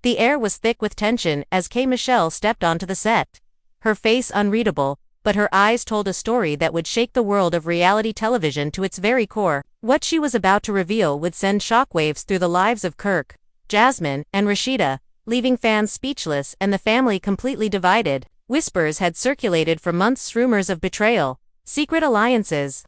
The air was thick with tension as K. Michelle stepped onto the set. Her face unreadable, but her eyes told a story that would shake the world of reality television to its very core. What she was about to reveal would send shockwaves through the lives of Kirk, Jasmine, and Rasheeda, leaving fans speechless and the family completely divided. Whispers had circulated for months, rumors of betrayal, secret alliances,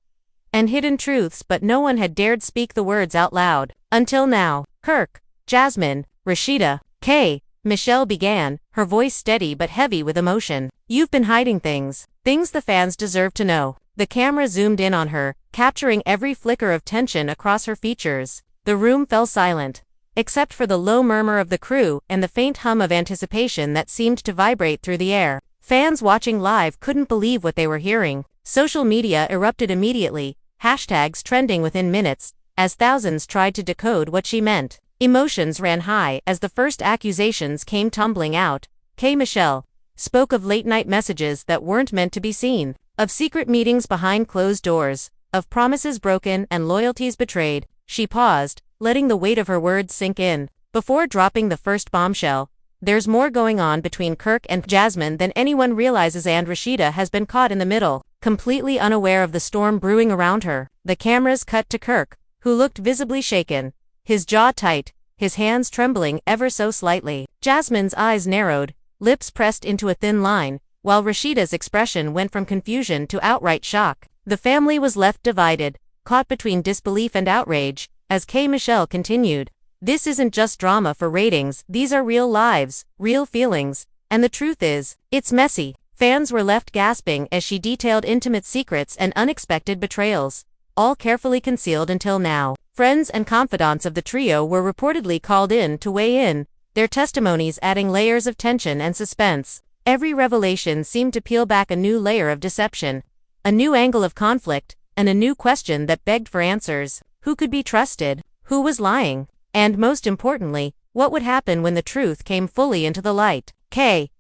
and hidden truths, but no one had dared speak the words out loud. Until now. Kirk, Jasmine, Rasheeda, K. Michelle began, her voice steady but heavy with emotion. You've been hiding things the fans deserve to know. The camera zoomed in on her, capturing every flicker of tension across her features. The room fell silent, except for the low murmur of the crew and the faint hum of anticipation that seemed to vibrate through the air. Fans watching live couldn't believe what they were hearing. Social media erupted immediately, hashtags trending within minutes, as thousands tried to decode what she meant. Emotions ran high as the first accusations came tumbling out. K. Michelle spoke of late-night messages that weren't meant to be seen, of secret meetings behind closed doors, of promises broken and loyalties betrayed. She paused, letting the weight of her words sink in, before dropping the first bombshell. There's more going on between Kirk and Jasmine than anyone realizes, and Rasheeda has been caught in the middle, completely unaware of the storm brewing around her. The cameras cut to Kirk, who looked visibly shaken, his jaw tight, his hands trembling ever so slightly. Jasmine's eyes narrowed, lips pressed into a thin line, while Rasheeda's expression went from confusion to outright shock. The family was left divided, caught between disbelief and outrage, as K. Michelle continued. This isn't just drama for ratings, these are real lives, real feelings, and the truth is, it's messy. Fans were left gasping as she detailed intimate secrets and unexpected betrayals, all carefully concealed until now. Friends and confidants of the trio were reportedly called in to weigh in, their testimonies adding layers of tension and suspense. Every revelation seemed to peel back a new layer of deception, a new angle of conflict, and a new question that begged for answers. Who could be trusted? Who was lying? And most importantly, what would happen when the truth came fully into the light? K.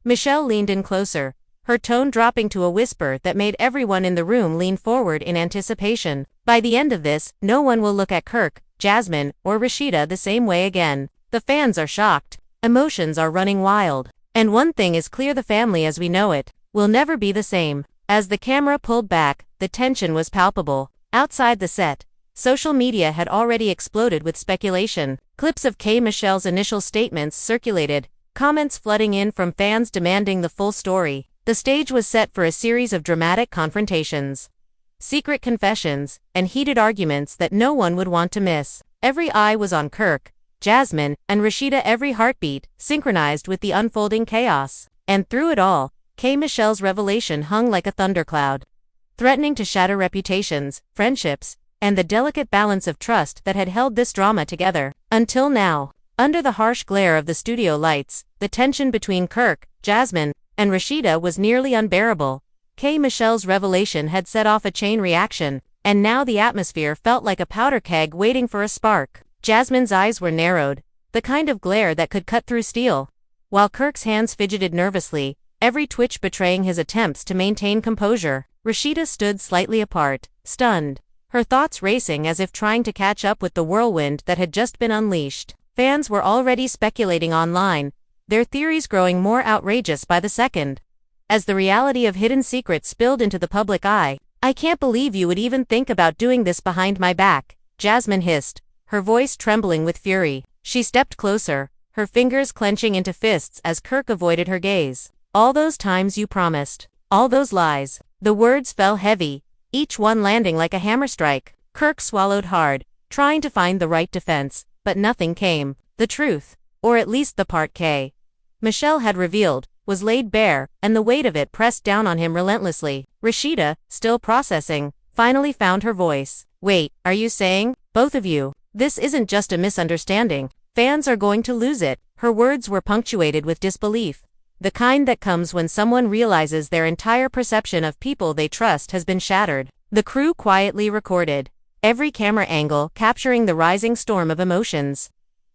Michelle leaned in closer, her tone dropping to a whisper that made everyone in the room lean forward in anticipation. By the end of this, no one will look at Kirk, Jasmine, or Rasheeda the same way again. The fans are shocked, emotions are running wild, and one thing is clear: the family as we know it will never be the same. As the camera pulled back, the tension was palpable. Outside the set, social media had already exploded with speculation. Clips of K. Michelle's initial statements circulated, comments flooding in from fans demanding the full story. The stage was set for a series of dramatic confrontations, secret confessions, and heated arguments that no one would want to miss. Every eye was on Kirk, Jasmine, and Rasheeda, every heartbeat synchronized with the unfolding chaos. And through it all, K. Michelle's revelation hung like a thundercloud, threatening to shatter reputations, friendships, and the delicate balance of trust that had held this drama together. Until now, under the harsh glare of the studio lights, the tension between Kirk, Jasmine, and Rasheeda was nearly unbearable. K. Michelle's revelation had set off a chain reaction, and now the atmosphere felt like a powder keg waiting for a spark. Jasmine's eyes were narrowed, the kind of glare that could cut through steel, while Kirk's hands fidgeted nervously, every twitch betraying his attempts to maintain composure. Rasheeda stood slightly apart, stunned, her thoughts racing as if trying to catch up with the whirlwind that had just been unleashed. Fans were already speculating online, their theories growing more outrageous by the second, as the reality of hidden secrets spilled into the public eye. I can't believe you would even think about doing this behind my back, Jasmine hissed, her voice trembling with fury. She stepped closer, her fingers clenching into fists as Kirk avoided her gaze. All those times you promised, all those lies. The words fell heavy, each one landing like a hammer strike. Kirk swallowed hard, trying to find the right defense, but nothing came. The truth, or at least the part K. Michelle had revealed, was laid bare, and the weight of it pressed down on him relentlessly. Rasheeda, still processing, finally found her voice. Wait, are you saying, both of you, this isn't just a misunderstanding? Fans are going to lose it. Her words were punctuated with disbelief, the kind that comes when someone realizes their entire perception of people they trust has been shattered. The crew quietly recorded, every camera angle capturing the rising storm of emotions,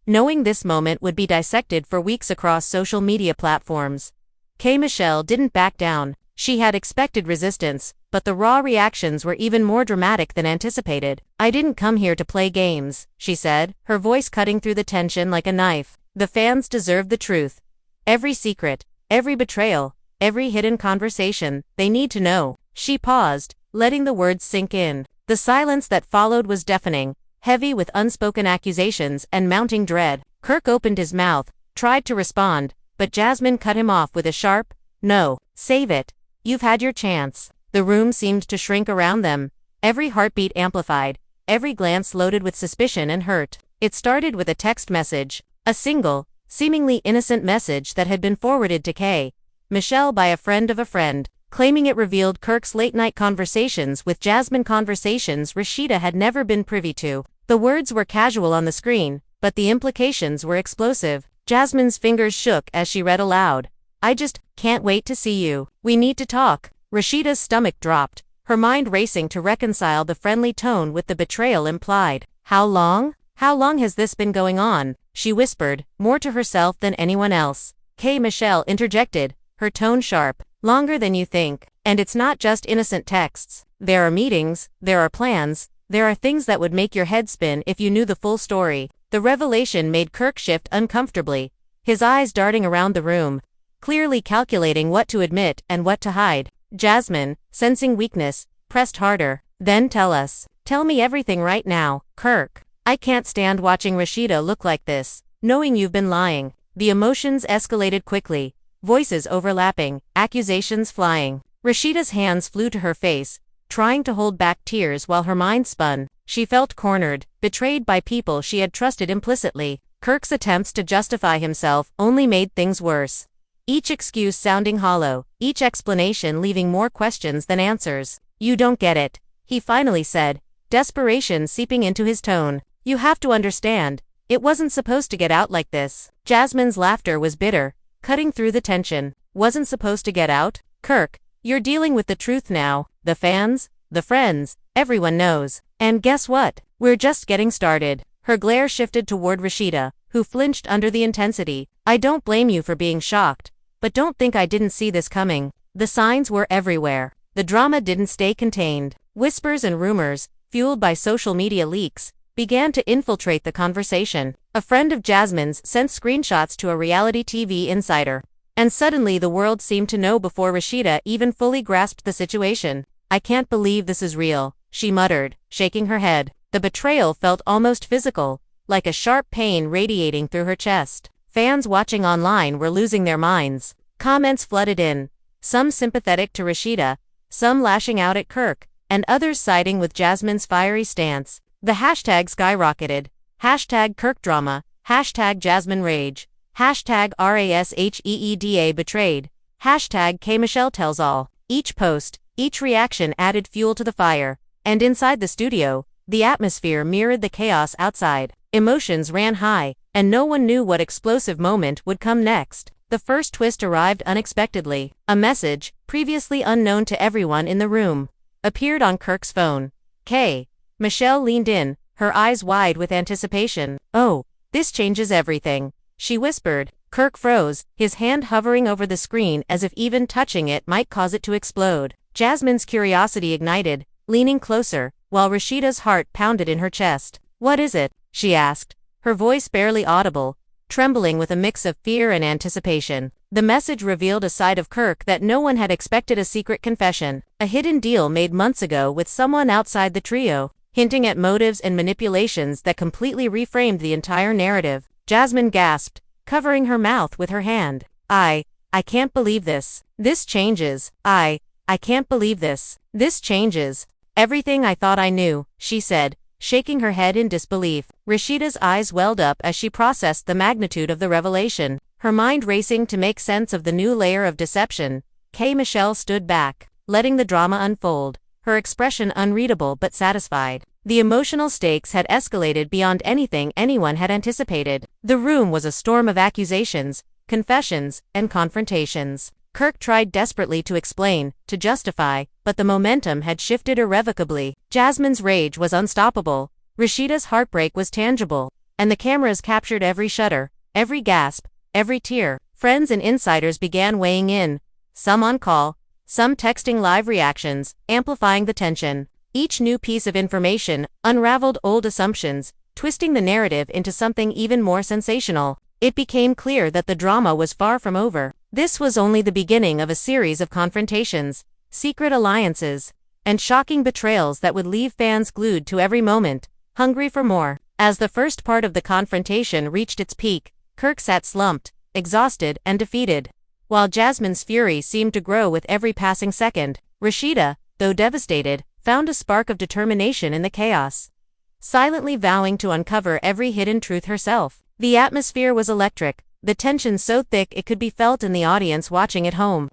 knowing this moment would be dissected for weeks across social media platforms. K. Michelle didn't back down. She had expected resistance, but the raw reactions were even more dramatic than anticipated. I didn't come here to play games, she said, her voice cutting through the tension like a knife. The fans deserve the truth. Every secret, every betrayal, every hidden conversation, they need to know. She paused, letting the words sink in. The silence that followed was deafening, heavy with unspoken accusations and mounting dread. Kirk opened his mouth, tried to respond, but Jasmine cut him off with a sharp, "No, save it. You've had your chance." The room seemed to shrink around them, every heartbeat amplified, every glance loaded with suspicion and hurt. It started with a text message, a single, seemingly innocent message that had been forwarded to K. Michelle by a friend of a friend, claiming it revealed Kirk's late-night conversations with Jasmine, conversations Rasheeda had never been privy to. The words were casual on the screen, but the implications were explosive. Jasmine's fingers shook as she read aloud. "I just can't wait to see you. We need to talk." Rasheeda's stomach dropped, her mind racing to reconcile the friendly tone with the betrayal implied. "How long? How long has this been going on?" she whispered, more to herself than anyone else. K. Michelle interjected, her tone sharp. "Longer than you think. And it's not just innocent texts. There are meetings, there are plans, there are things that would make your head spin if you knew the full story." The revelation made Kirk shift uncomfortably, his eyes darting around the room, clearly calculating what to admit and what to hide. Jasmine, sensing weakness, pressed harder. "Then tell us. Tell me everything right now, Kirk. I can't stand watching Rasheeda look like this, knowing you've been lying." The emotions escalated quickly, voices overlapping, accusations flying. Rasheeda's hands flew to her face, trying to hold back tears while her mind spun. She felt cornered, betrayed by people she had trusted implicitly. Kirk's attempts to justify himself only made things worse, each excuse sounding hollow, each explanation leaving more questions than answers. "You don't get it," he finally said, desperation seeping into his tone. "You have to understand, it wasn't supposed to get out like this." Jasmine's laughter was bitter, cutting through the tension. "Wasn't supposed to get out? Kirk, you're dealing with the truth now. The fans, the friends, everyone knows. And guess what? We're just getting started." Her glare shifted toward Rasheeda, who flinched under the intensity. "I don't blame you for being shocked, but don't think I didn't see this coming." The signs were everywhere. The drama didn't stay contained. Whispers and rumors, fueled by social media leaks, began to infiltrate the conversation. A friend of Jasmine's sent screenshots to a reality TV insider. And suddenly the world seemed to know before Rasheeda even fully grasped the situation. "I can't believe this is real," she muttered, shaking her head. The betrayal felt almost physical, like a sharp pain radiating through her chest. Fans watching online were losing their minds. Comments flooded in, some sympathetic to Rasheeda, some lashing out at Kirk, and others siding with Jasmine's fiery stance. The hashtag skyrocketed. Hashtag Kirk drama, hashtag Jasmine rage, hashtag RASHEEDA betrayed, hashtag K Michelle tells all. Each post, each reaction added fuel to the fire, and inside the studio, the atmosphere mirrored the chaos outside. Emotions ran high, and no one knew what explosive moment would come next. The first twist arrived unexpectedly. A message, previously unknown to everyone in the room, appeared on Kirk's phone. K. Michelle leaned in, her eyes wide with anticipation. "Oh, this changes everything," she whispered. Kirk froze, his hand hovering over the screen as if even touching it might cause it to explode. Jasmine's curiosity ignited, leaning closer, while Rasheeda's heart pounded in her chest. "What is it?" she asked, her voice barely audible, trembling with a mix of fear and anticipation. The message revealed a side of Kirk that no one had expected: a secret confession, a hidden deal made months ago with someone outside the trio, hinting at motives and manipulations that completely reframed the entire narrative. Jasmine gasped, covering her mouth with her hand. I can't believe this. This changes. I can't believe this. This changes everything I thought I knew," she said, shaking her head in disbelief. Rasheeda's eyes welled up as she processed the magnitude of the revelation, her mind racing to make sense of the new layer of deception. K. Michelle stood back, letting the drama unfold, her expression unreadable but satisfied. The emotional stakes had escalated beyond anything anyone had anticipated. The room was a storm of accusations, confessions, and confrontations. Kirk tried desperately to explain, to justify, but the momentum had shifted irrevocably. Jasmine's rage was unstoppable, Rasheeda's heartbreak was tangible, and the cameras captured every shudder, every gasp, every tear. Friends and insiders began weighing in, some on call, some texting live reactions, amplifying the tension. Each new piece of information unraveled old assumptions, twisting the narrative into something even more sensational. it became clear that the drama was far from over. This was only the beginning of a series of confrontations, secret alliances, and shocking betrayals that would leave fans glued to every moment, hungry for more. As the first part of the confrontation reached its peak, Kirk sat slumped, exhausted and defeated. While Jasmine's fury seemed to grow with every passing second, Rasheeda, though devastated, found a spark of determination in the chaos, silently vowing to uncover every hidden truth herself. The atmosphere was electric, the tension so thick it could be felt in the audience watching at home,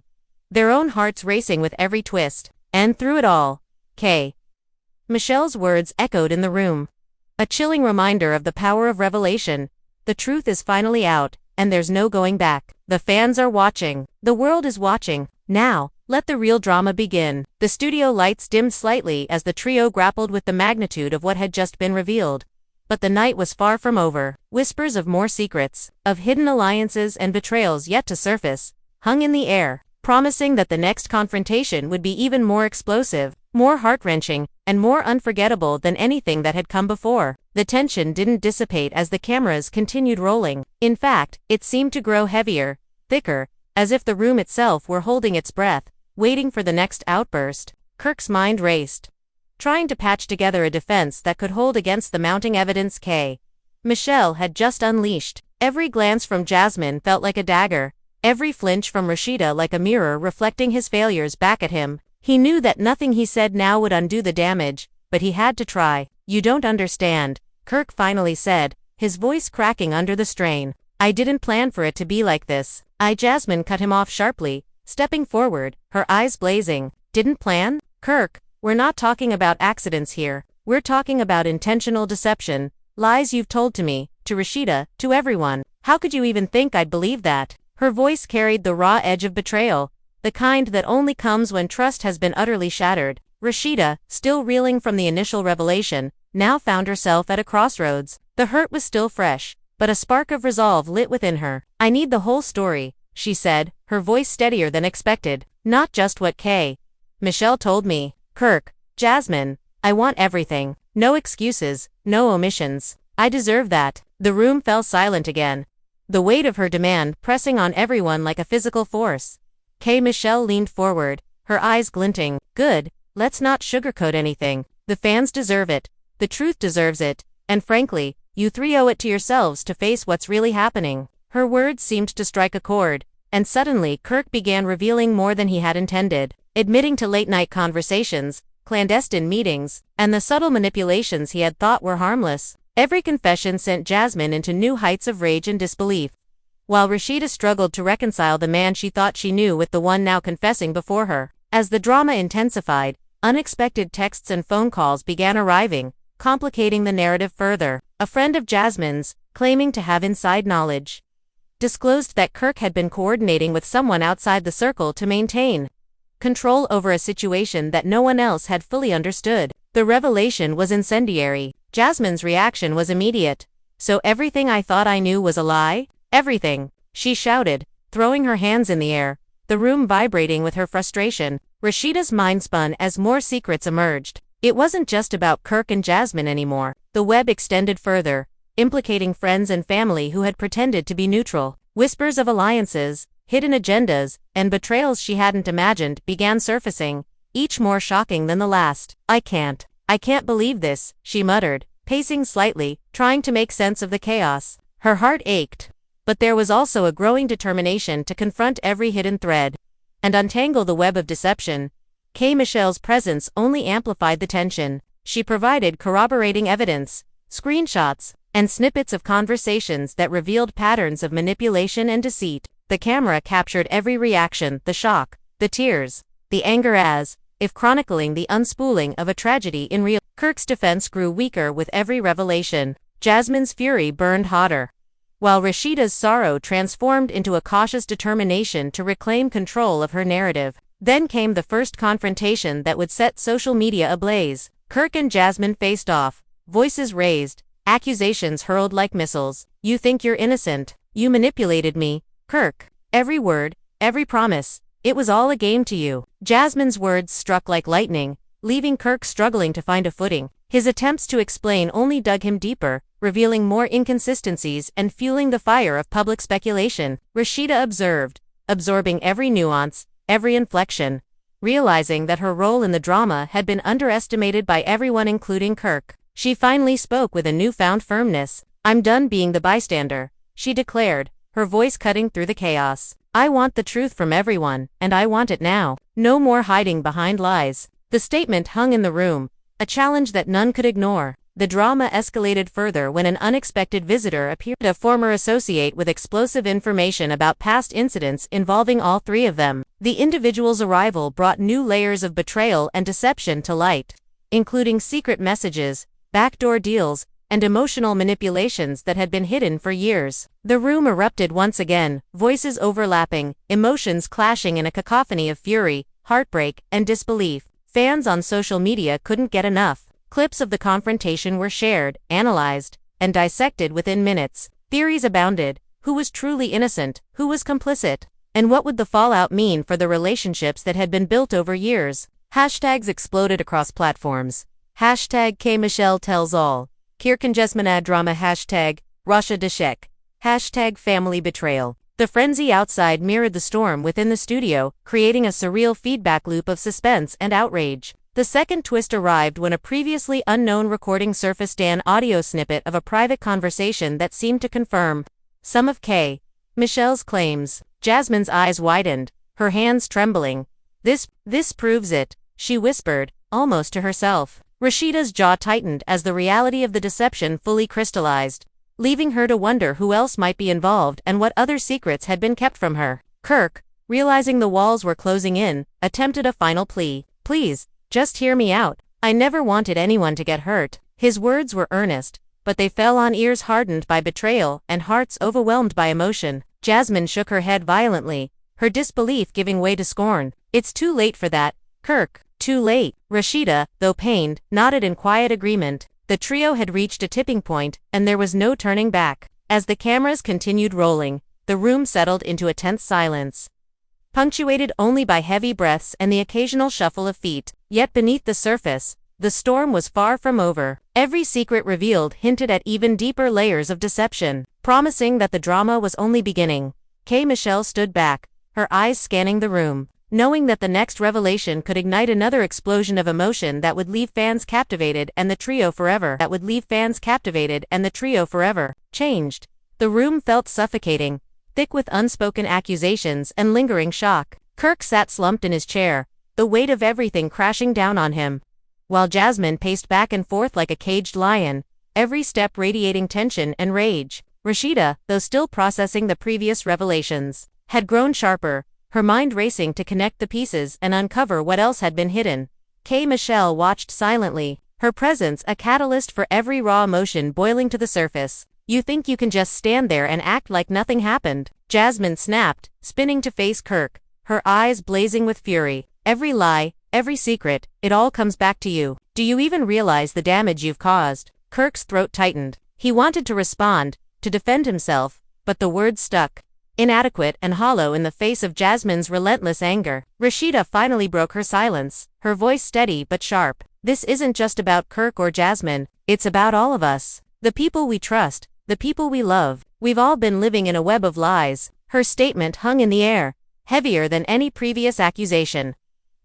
their own hearts racing with every twist. And through it all, Michelle's words echoed in the room. A chilling reminder of the power of revelation. The truth is finally out, and there's no going back. The fans are watching. The world is watching. Now, let the real drama begin. The studio lights dimmed slightly as the trio grappled with the magnitude of what had just been revealed. But the night was far from over. Whispers of more secrets, of hidden alliances and betrayals yet to surface, hung in the air, promising that the next confrontation would be even more explosive, more heart-wrenching, and more unforgettable than anything that had come before. The tension didn't dissipate as the cameras continued rolling. In fact, it seemed to grow heavier, thicker, as if the room itself were holding its breath, waiting for the next outburst. Kirk's mind raced, trying to patch together a defense that could hold against the mounting evidence Michelle had just unleashed. Every glance from Jasmine felt like a dagger, every flinch from Rasheeda like a mirror reflecting his failures back at him. He knew that nothing he said now would undo the damage, but he had to try. "You don't understand," Kirk finally said, his voice cracking under the strain. "I didn't plan for it to be like this." Jasmine cut him off sharply, stepping forward, her eyes blazing. "Didn't plan? Kirk, we're not talking about accidents here. We're talking about intentional deception, lies you've told to me, to Rasheeda, to everyone. How could you even think I'd believe that?" Her voice carried the raw edge of betrayal, the kind that only comes when trust has been utterly shattered. Rasheeda, still reeling from the initial revelation, now found herself at a crossroads. The hurt was still fresh, but a spark of resolve lit within her. "I need the whole story," she said, her voice steadier than expected. "Not just what Michelle told me. Kirk, Jasmine, I want everything. No excuses, no omissions. I deserve that." The room fell silent again, the weight of her demand pressing on everyone like a physical force. Michelle leaned forward, her eyes glinting. "Good, let's not sugarcoat anything. The fans deserve it, the truth deserves it, and frankly, you three owe it to yourselves to face what's really happening." Her words seemed to strike a chord, and suddenly Kirk began revealing more than he had intended, admitting to late-night conversations, clandestine meetings, and the subtle manipulations he had thought were harmless. Every confession sent Jasmine into new heights of rage and disbelief, while Rasheeda struggled to reconcile the man she thought she knew with the one now confessing before her. As the drama intensified, unexpected texts and phone calls began arriving, complicating the narrative further. A friend of Jasmine's, claiming to have inside knowledge, disclosed that Kirk had been coordinating with someone outside the circle to maintain control over a situation that no one else had fully understood. The revelation was incendiary. Jasmine's reaction was immediate. "So everything I thought I knew was a lie? Everything?" she shouted, throwing her hands in the air, the room vibrating with her frustration. Rasheeda's mind spun as more secrets emerged. It wasn't just about Kirk and Jasmine anymore. The web extended further, implicating friends and family who had pretended to be neutral. Whispers of alliances, hidden agendas, and betrayals she hadn't imagined began surfacing, each more shocking than the last. I can't believe this," she muttered, pacing slightly, trying to make sense of the chaos. Her heart ached, but there was also a growing determination to confront every hidden thread and untangle the web of deception. Michelle's presence only amplified the tension. She provided corroborating evidence, screenshots, and snippets of conversations that revealed patterns of manipulation and deceit. The camera captured every reaction, the shock, the tears, the anger as if chronicling the unspooling of a tragedy in real. Kirk's defense grew weaker with every revelation. Jasmine's fury burned hotter, while Rasheeda's sorrow transformed into a cautious determination to reclaim control of her narrative. Then came the first confrontation that would set social media ablaze. Kirk and Jasmine faced off, voices raised, accusations hurled like missiles. "You think you're innocent. You manipulated me, Kirk. Every word, every promise. It was all a game to you." Jasmine's words struck like lightning, leaving Kirk struggling to find a footing. His attempts to explain only dug him deeper, revealing more inconsistencies and fueling the fire of public speculation. Rasheeda observed, absorbing every nuance, every inflection, realizing that her role in the drama had been underestimated by everyone including Kirk. She finally spoke with a newfound firmness. "I'm done being the bystander," she declared, her voice cutting through the chaos. "I want the truth from everyone, and I want it now. No more hiding behind lies." The statement hung in the room, a challenge that none could ignore. The drama escalated further when an unexpected visitor appeared, a former associate with explosive information about past incidents involving all three of them. The individual's arrival brought new layers of betrayal and deception to light, including secret messages, backdoor deals, and emotional manipulations that had been hidden for years. The room erupted once again, voices overlapping, emotions clashing in a cacophony of fury, heartbreak, and disbelief. Fans on social media couldn't get enough. Clips of the confrontation were shared, analyzed, and dissected within minutes. Theories abounded. Who was truly innocent? Who was complicit? And what would the fallout mean for the relationships that had been built over years? Hashtags exploded across platforms. Hashtag K Michelle tells all. Kirk and Jasmine drama. Hashtag Rasha Deshek. Hashtag family betrayal. The frenzy outside mirrored the storm within the studio, creating a surreal feedback loop of suspense and outrage. The second twist arrived when a previously unknown recording surfaced, an audio snippet of a private conversation that seemed to confirm some of K. Michelle's claims. Jasmine's eyes widened, her hands trembling. This proves it," she whispered, almost to herself. Rasheeda's jaw tightened as the reality of the deception fully crystallized, leaving her to wonder who else might be involved and what other secrets had been kept from her. Kirk, realizing the walls were closing in, attempted a final plea. "Please, just hear me out. I never wanted anyone to get hurt." His words were earnest, but they fell on ears hardened by betrayal and hearts overwhelmed by emotion. Jasmine shook her head violently, her disbelief giving way to scorn. "It's too late for that, Kirk. Too late." Rasheeda, though pained, nodded in quiet agreement. The trio had reached a tipping point, and there was no turning back. As the cameras continued rolling, the room settled into a tense silence, punctuated only by heavy breaths and the occasional shuffle of feet. Yet beneath the surface, the storm was far from over. Every secret revealed hinted at even deeper layers of deception, promising that the drama was only beginning. K. Michelle stood back, her eyes scanning the room, knowing that the next revelation could ignite another explosion of emotion that would leave fans captivated and the trio forever. Changed. The room felt suffocating, thick with unspoken accusations and lingering shock. Kirk sat slumped in his chair, the weight of everything crashing down on him, while Jasmine paced back and forth like a caged lion, every step radiating tension and rage. Rasheeda, though still processing the previous revelations, had grown sharper, her mind racing to connect the pieces and uncover what else had been hidden. K. Michelle watched silently, her presence a catalyst for every raw emotion boiling to the surface. "You think you can just stand there and act like nothing happened?" Jasmine snapped, spinning to face Kirk, her eyes blazing with fury. "Every lie, every secret, it all comes back to you. Do you even realize the damage you've caused?" Kirk's throat tightened. He wanted to respond, to defend himself, but the words stuck, inadequate and hollow in the face of Jasmine's relentless anger. Rasheeda finally broke her silence, her voice steady but sharp. "This isn't just about Kirk or Jasmine, it's about all of us. The people we trust, the people we love. We've all been living in a web of lies." Her statement hung in the air, heavier than any previous accusation,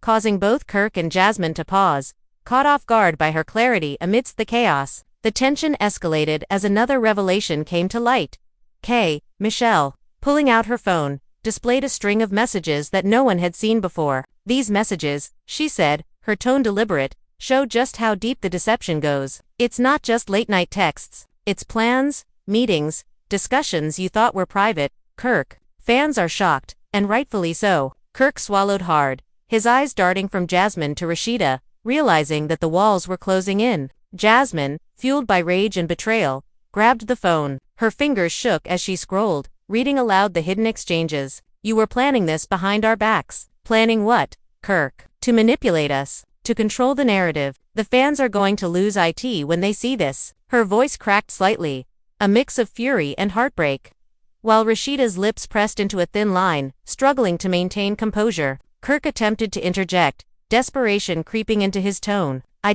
causing both Kirk and Jasmine to pause, caught off guard by her clarity amidst the chaos. The tension escalated as another revelation came to light. K. Michelle, pulling out her phone, displayed a string of messages that no one had seen before. "These messages," she said, her tone deliberate, "show just how deep the deception goes. It's not just late-night texts. It's plans, meetings, discussions you thought were private, Kirk." Fans are shocked, and rightfully so. Kirk swallowed hard, his eyes darting from Jasmine to Rasheeda, realizing that the walls were closing in. Jasmine, fueled by rage and betrayal, grabbed the phone. Her fingers shook as she scrolled, reading aloud the hidden exchanges. "You were planning this behind our backs." "Planning what, Kirk?" "To manipulate us, to control the narrative. The fans are going to lose it when they see this." Her voice cracked slightly, a mix of fury and heartbreak, while Rasheeda's lips pressed into a thin line, struggling to maintain composure. Kirk attempted to interject, desperation creeping into his tone. I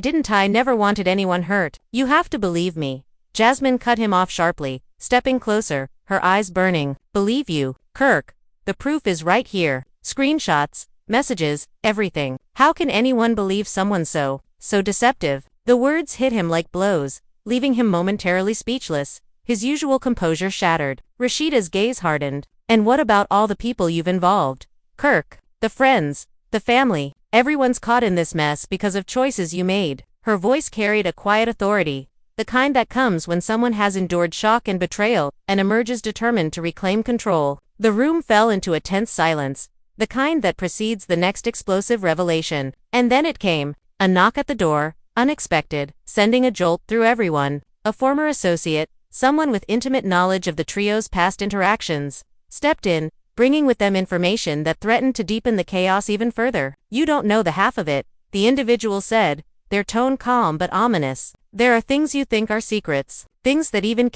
never wanted anyone hurt. You have to believe me. Jasmine cut him off sharply, stepping closer, her eyes burning. Believe you, Kirk. The proof is right here. Screenshots, messages, everything. How can anyone believe someone so deceptive? The words hit him like blows, leaving him momentarily speechless, his usual composure shattered. Rasheeda's gaze hardened. And what about all the people you've involved? Kirk, the friends, the family, everyone's caught in this mess because of choices you made. Her voice carried a quiet authority, the kind that comes when someone has endured shock and betrayal and emerges determined to reclaim control. The room fell into a tense silence, the kind that precedes the next explosive revelation. And then it came, a knock at the door, unexpected, sending a jolt through everyone. A former associate, someone with intimate knowledge of the trio's past interactions, stepped in, bringing with them information that threatened to deepen the chaos even further. You don't know the half of it, the individual said, their tone calm but ominous. There are things you think are secrets, things that even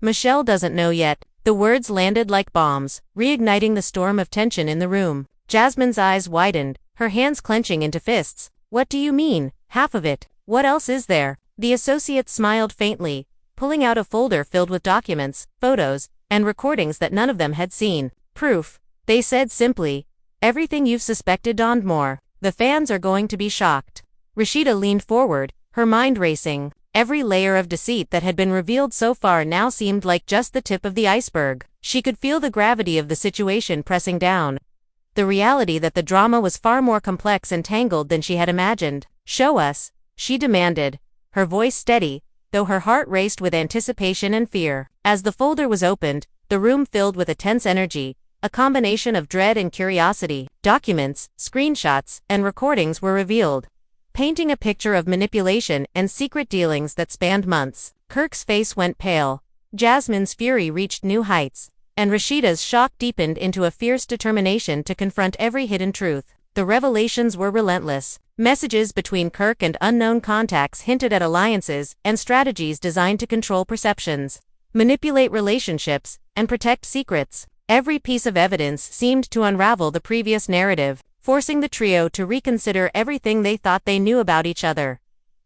Michelle doesn't know yet. The words landed like bombs, reigniting the storm of tension in the room. Jasmine's eyes widened, her hands clenching into fists. What do you mean, half of it? What else is there? The associate smiled faintly, pulling out a folder filled with documents, photos, and recordings that none of them had seen. Proof, they said simply. Everything you've suspected and more. The fans are going to be shocked. Rasheeda leaned forward, her mind racing. Every layer of deceit that had been revealed so far now seemed like just the tip of the iceberg. She could feel the gravity of the situation pressing down. The reality that the drama was far more complex and tangled than she had imagined. Show us, she demanded, her voice steady, though her heart raced with anticipation and fear. As the folder was opened, the room filled with a tense energy, a combination of dread and curiosity. Documents, screenshots, and recordings were revealed, painting a picture of manipulation and secret dealings that spanned months. Kirk's face went pale, Jasmine's fury reached new heights, and Rasheeda's shock deepened into a fierce determination to confront every hidden truth. The revelations were relentless. Messages between Kirk and unknown contacts hinted at alliances and strategies designed to control perceptions, manipulate relationships, and protect secrets. Every piece of evidence seemed to unravel the previous narrative, forcing the trio to reconsider everything they thought they knew about each other.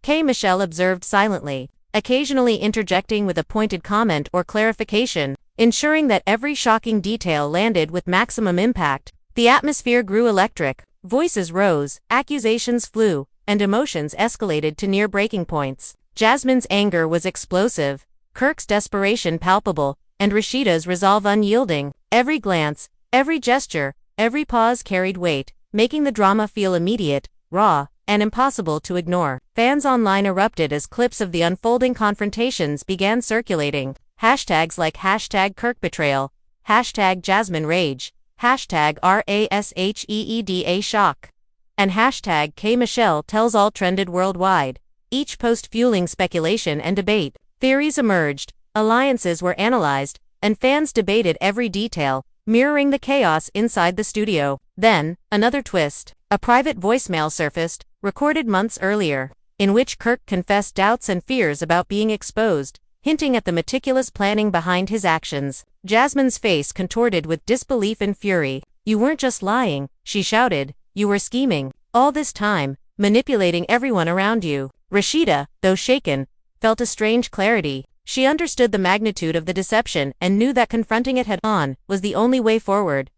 Michelle observed silently, occasionally interjecting with a pointed comment or clarification, ensuring that every shocking detail landed with maximum impact. The atmosphere grew electric, voices rose, accusations flew, and emotions escalated to near breaking points. Jasmine's anger was explosive, Kirk's desperation palpable, and Rasheeda's resolve unyielding. Every glance, every gesture, every pause carried weight, making the drama feel immediate, raw, and impossible to ignore. Fans online erupted as clips of the unfolding confrontations began circulating. Hashtags like #KirkBetrayal, #JasmineRage, #RASHEEDA shock, and #KMichelle tells all trended worldwide, each post fueling speculation and debate. Theories emerged, alliances were analyzed, and fans debated every detail, mirroring the chaos inside the studio. Then, another twist. A private voicemail surfaced, recorded months earlier, in which Kirk confessed doubts and fears about being exposed, hinting at the meticulous planning behind his actions. Jasmine's face contorted with disbelief and fury. You weren't just lying, she shouted, you were scheming. All this time, manipulating everyone around you. Rasheeda, though shaken, felt a strange clarity. She understood the magnitude of the deception and knew that confronting it head-on was the only way forward.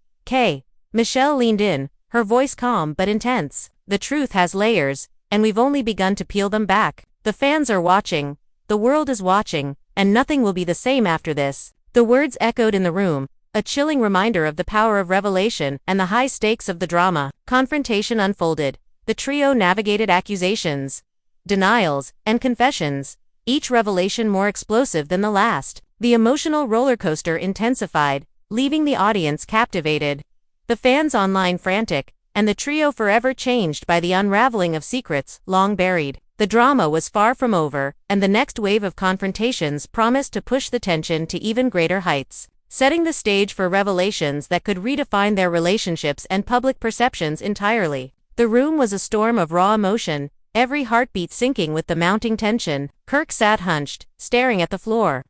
Michelle leaned in, her voice calm but intense. The truth has layers, and we've only begun to peel them back. The fans are watching, the world is watching, and nothing will be the same after this. The words echoed in the room, a chilling reminder of the power of revelation and the high stakes of the drama. Confrontation unfolded. The trio navigated accusations, denials, and confessions, each revelation more explosive than the last. The emotional roller coaster intensified, leaving the audience captivated, the fans online frantic, and the trio forever changed by the unraveling of secrets long buried. The drama was far from over, and the next wave of confrontations promised to push the tension to even greater heights, setting the stage for revelations that could redefine their relationships and public perceptions entirely. The room was a storm of raw emotion, every heartbeat syncing with the mounting tension. Kirk sat hunched, staring at the floor,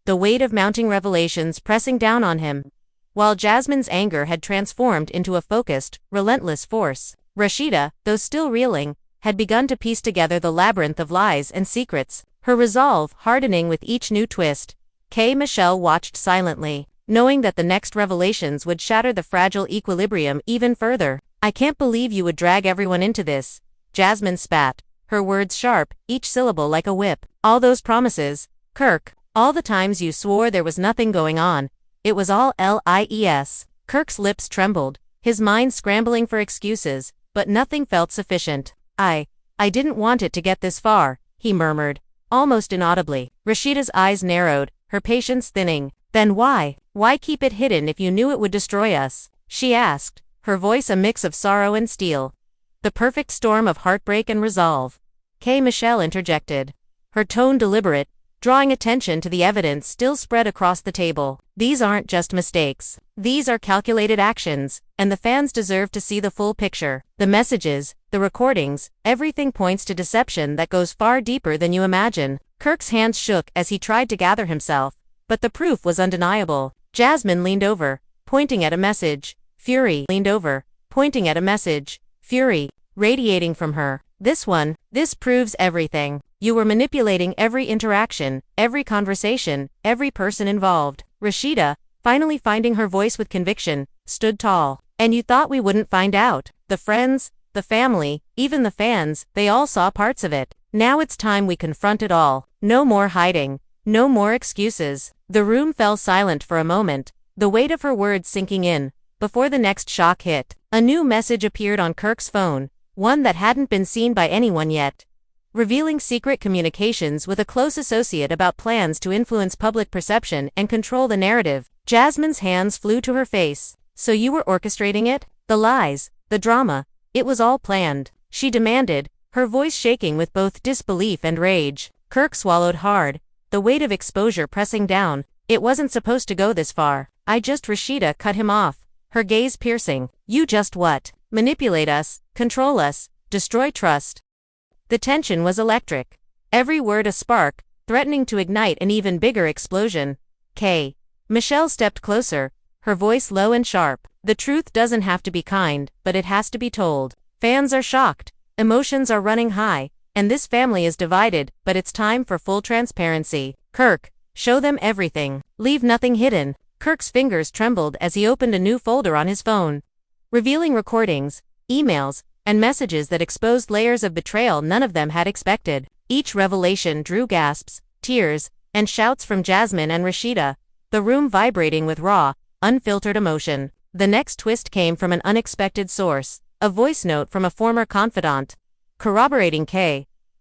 the weight of mounting revelations pressing down on him, while Jasmine's anger had transformed into a focused, relentless force. Rasheeda, though still reeling, had begun to piece together the labyrinth of lies and secrets, her resolve hardening with each new twist. Michelle watched silently, knowing that the next revelations would shatter the fragile equilibrium even further. I can't believe you would drag everyone into this. Jasmine spat, her words sharp, each syllable like a whip. All those promises, Kirk, all the times you swore there was nothing going on, it was all lies. Kirk's lips trembled, his mind scrambling for excuses, but nothing felt sufficient. I didn't want it to get this far, he murmured, almost inaudibly. Rasheeda's eyes narrowed, her patience thinning. Then why? Why keep it hidden if you knew it would destroy us? She asked, her voice a mix of sorrow and steel. The perfect storm of heartbreak and resolve. Michelle interjected, her tone deliberate, drawing attention to the evidence still spread across the table. These aren't just mistakes. These are calculated actions, and the fans deserve to see the full picture. The messages, the recordings, everything points to deception that goes far deeper than you imagine. Kirk's hands shook as he tried to gather himself, but the proof was undeniable. Jasmine leaned over, pointing at a message. Fury leaned over, pointing at a message. Fury, radiating from her. This proves everything. You were manipulating every interaction, every conversation, every person involved. Rasheeda, finally finding her voice with conviction, stood tall. And you thought we wouldn't find out. The friends, the family, even the fans, they all saw parts of it. Now it's time we confront it all. No more hiding. No more excuses. The room fell silent for a moment, the weight of her words sinking in, before the next shock hit. A new message appeared on Kirk's phone, one that hadn't been seen by anyone yet, revealing secret communications with a close associate about plans to influence public perception and control the narrative. Jasmine's hands flew to her face. So you were orchestrating it? The lies, the drama, it was all planned, she demanded, her voice shaking with both disbelief and rage. Kirk swallowed hard, the weight of exposure pressing down. It wasn't supposed to go this far. Rasheeda cut him off, her gaze piercing. You just what? Manipulate us, control us, destroy trust. The tension was electric. Every word a spark, threatening to ignite an even bigger explosion. Michelle stepped closer, her voice low and sharp. The truth doesn't have to be kind, but it has to be told. Fans are shocked, emotions are running high, and this family is divided, but it's time for full transparency. Kirk, show them everything. Leave nothing hidden. Kirk's fingers trembled as he opened a new folder on his phone, revealing recordings, emails, and messages that exposed layers of betrayal none of them had expected. Each revelation drew gasps, tears, and shouts from Jasmine and Rasheeda, the room vibrating with raw, unfiltered emotion. The next twist came from an unexpected source, a voice note from a former confidant, corroborating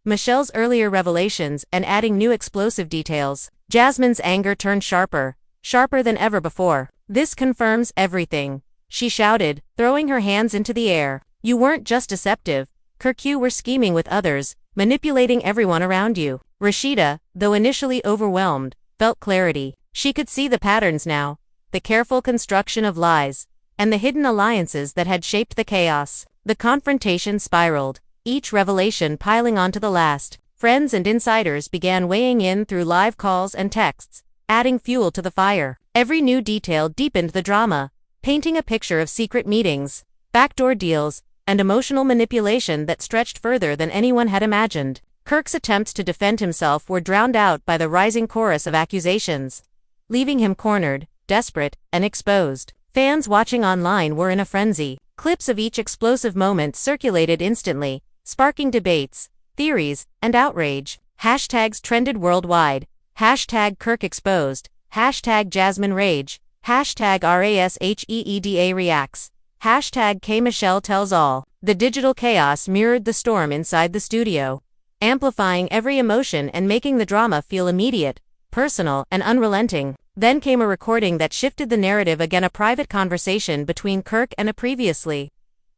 Michelle's earlier revelations and adding new explosive details. Jasmine's anger turned sharper than ever before. This confirms everything, she shouted, throwing her hands into the air. You weren't just deceptive, Kirk, you were scheming with others, manipulating everyone around you. Rasheeda, though initially overwhelmed, felt clarity. She could see the patterns now, the careful construction of lies, and the hidden alliances that had shaped the chaos. The confrontation spiraled, each revelation piling onto the last. Friends and insiders began weighing in through live calls and texts, adding fuel to the fire. Every new detail deepened the drama, painting a picture of secret meetings, backdoor deals, and emotional manipulation that stretched further than anyone had imagined. Kirk's attempts to defend himself were drowned out by the rising chorus of accusations, leaving him cornered, desperate, and exposed. Fans watching online were in a frenzy. Clips of each explosive moment circulated instantly, sparking debates, theories, and outrage. Hashtags trended worldwide. Hashtag Kirk exposed. Hashtag Jasmine rage. Hashtag RASHEEDA reacts. Hashtag Michelle tells all. The digital chaos mirrored the storm inside the studio, amplifying every emotion and making the drama feel immediate, personal, and unrelenting. Then came a recording that shifted the narrative again, a private conversation between Kirk and a previously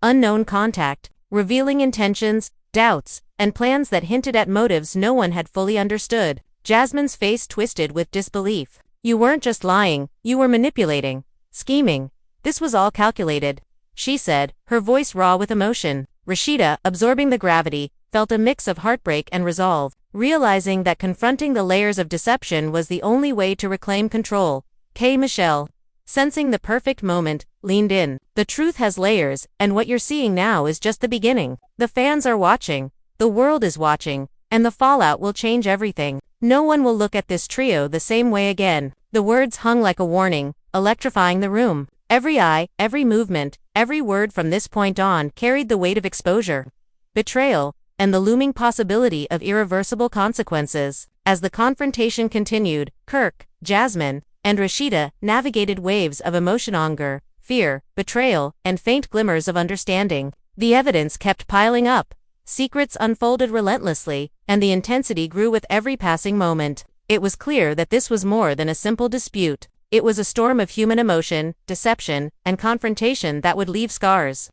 unknown contact, revealing intentions, doubts, and plans that hinted at motives no one had fully understood. Jasmine's face twisted with disbelief. You weren't just lying, you were manipulating, scheming. This was all calculated, she said, her voice raw with emotion. Rasheeda, absorbing the gravity, felt a mix of heartbreak and resolve, realizing that confronting the layers of deception was the only way to reclaim control. Michelle, sensing the perfect moment, leaned in. The truth has layers, and what you're seeing now is just the beginning. The fans are watching, the world is watching, And the fallout will change everything. No one will look at this trio the same way again. The words hung like a warning, electrifying the room. Every eye, every movement, every word from this point on carried the weight of exposure, betrayal, and the looming possibility of irreversible consequences. As the confrontation continued, Kirk, Jasmine, and Rasheeda navigated waves of emotion, anger, fear, betrayal, and faint glimmers of understanding. The evidence kept piling up. Secrets unfolded relentlessly, and the intensity grew with every passing moment. It was clear that this was more than a simple dispute. It was a storm of human emotion, deception, and confrontation that would leave scars,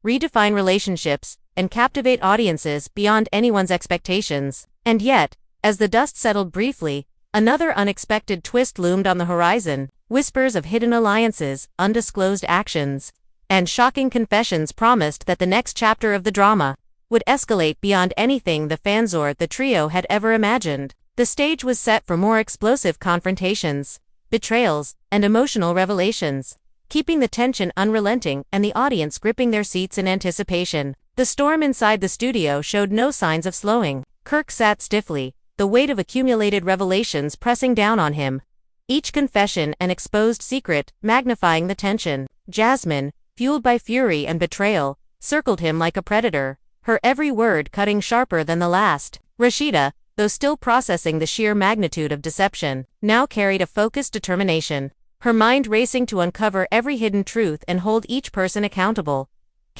redefine relationships, and captivate audiences beyond anyone's expectations. And yet, as the dust settled briefly, another unexpected twist loomed on the horizon. Whispers of hidden alliances, undisclosed actions, and shocking confessions promised that the next chapter of the drama would escalate beyond anything the fans or the trio had ever imagined. The stage was set for more explosive confrontations, betrayals, and emotional revelations, keeping the tension unrelenting and the audience gripping their seats in anticipation. The storm inside the studio showed no signs of slowing. Kirk sat stiffly, the weight of accumulated revelations pressing down on him, each confession an exposed secret, magnifying the tension. Jasmine, fueled by fury and betrayal, circled him like a predator, her every word cutting sharper than the last. Rasheeda, though still processing the sheer magnitude of deception, now carried a focused determination, her mind racing to uncover every hidden truth and hold each person accountable.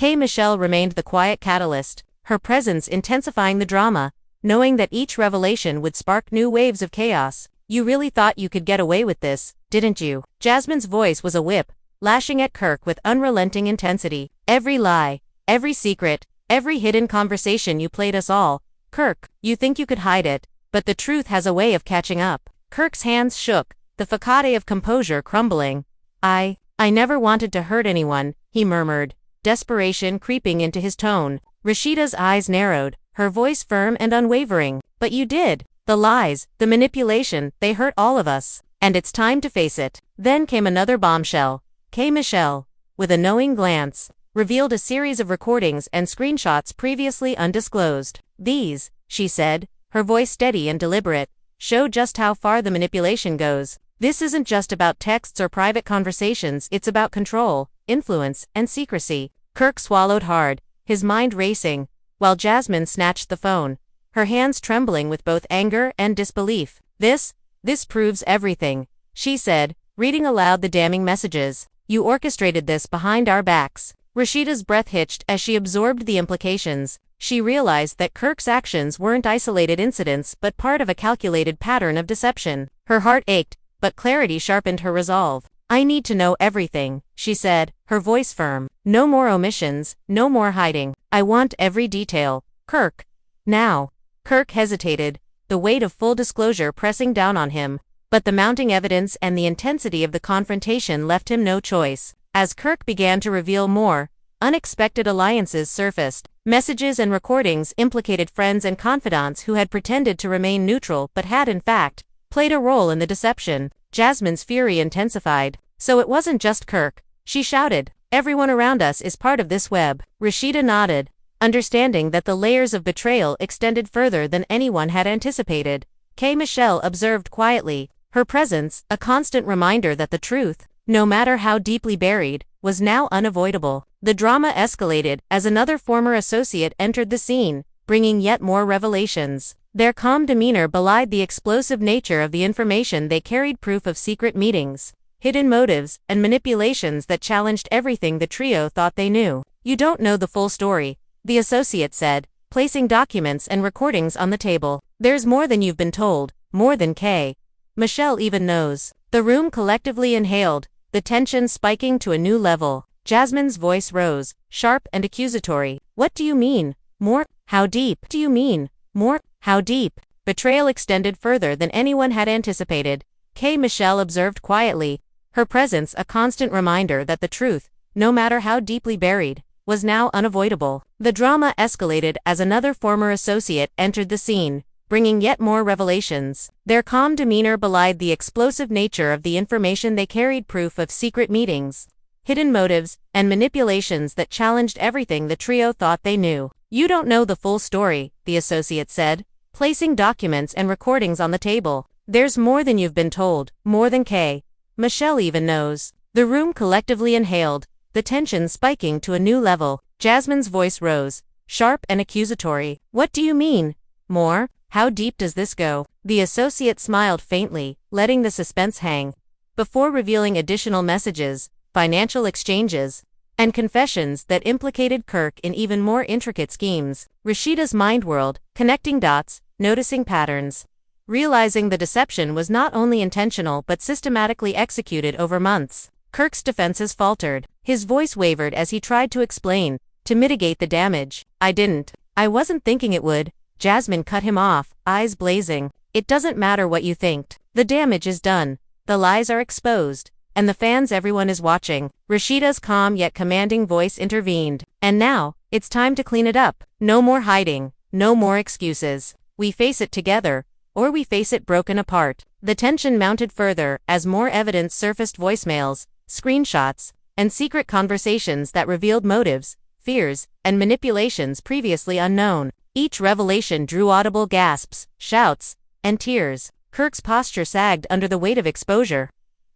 Michelle remained the quiet catalyst, her presence intensifying the drama, knowing that each revelation would spark new waves of chaos. You really thought you could get away with this, didn't you? Jasmine's voice was a whip, lashing at Kirk with unrelenting intensity. Every lie, every secret, every hidden conversation you played us all. Kirk, you think you could hide it, but the truth has a way of catching up. Kirk's hands shook, the facade of composure crumbling. I never wanted to hurt anyone, he murmured, desperation creeping into his tone. Rasheeda's eyes narrowed, her voice firm and unwavering. But you did. The lies, the manipulation, they hurt all of us. And it's time to face it. Then came another bombshell. Michelle, with a knowing glance, revealed a series of recordings and screenshots previously undisclosed. These, she said, her voice steady and deliberate, show just how far the manipulation goes. This isn't just about texts or private conversations, it's about control, influence, and secrecy. Kirk swallowed hard, his mind racing, while Jasmine snatched the phone, her hands trembling with both anger and disbelief. This proves everything, she said, reading aloud the damning messages. You orchestrated this behind our backs. Rasheeda's breath hitched as she absorbed the implications. She realized that Kirk's actions weren't isolated incidents but part of a calculated pattern of deception. Her heart ached, but clarity sharpened her resolve. I need to know everything, she said, her voice firm. No more omissions, no more hiding. I want every detail. Kirk. Now. Kirk hesitated, the weight of full disclosure pressing down on him, but the mounting evidence and the intensity of the confrontation left him no choice. As Kirk began to reveal more, unexpected alliances surfaced. Messages and recordings implicated friends and confidants who had pretended to remain neutral but had in fact played a role in the deception. Jasmine's fury intensified. So it wasn't just Kirk, she shouted. Everyone around us is part of this web. Rasheeda nodded, understanding that the layers of betrayal extended further than anyone had anticipated. Michelle observed quietly, her presence a constant reminder that the truth, no matter how deeply buried, was now unavoidable. The drama escalated as another former associate entered the scene, bringing yet more revelations. Their calm demeanor belied the explosive nature of the information they carried, proof of secret meetings, hidden motives, and manipulations that challenged everything the trio thought they knew. You don't know the full story, the associate said, placing documents and recordings on the table. There's more than you've been told, more than Michelle even knows. The room collectively inhaled, the tension spiking to a new level. Jasmine's voice rose, sharp and accusatory. What do you mean? More? How deep? Do you mean? More? How deep? Betrayal extended further than anyone had anticipated. Michelle observed quietly, her presence a constant reminder that the truth, no matter how deeply buried, was now unavoidable. The drama escalated as another former associate entered the scene, bringing yet more revelations. Their calm demeanor belied the explosive nature of the information they carried, proof of secret meetings, hidden motives, and manipulations that challenged everything the trio thought they knew. You don't know the full story, the associate said, placing documents and recordings on the table. There's more than you've been told, more than K. Michelle even knows. The room collectively inhaled, the tension spiking to a new level. Jasmine's voice rose, sharp and accusatory. What do you mean? More? How deep does this go? The associate smiled faintly, letting the suspense hang. Before revealing additional messages, financial exchanges, and confessions that implicated Kirk in even more intricate schemes, Rasheeda's mind whirled, connecting dots, noticing patterns. Realizing the deception was not only intentional but systematically executed over months. Kirk's defenses faltered. His voice wavered as he tried to explain, to mitigate the damage. I wasn't thinking it would. Jasmine cut him off, eyes blazing. It doesn't matter what you think. The damage is done. The lies are exposed. And the fans, everyone is watching. Rasheeda's calm yet commanding voice intervened. And now, it's time to clean it up. No more hiding. No more excuses. We face it together, or we face it broken apart. The tension mounted further as more evidence surfaced: voicemails, screenshots, and secret conversations that revealed motives, fears, and manipulations previously unknown. Each revelation drew audible gasps, shouts, and tears. Kirk's posture sagged under the weight of exposure.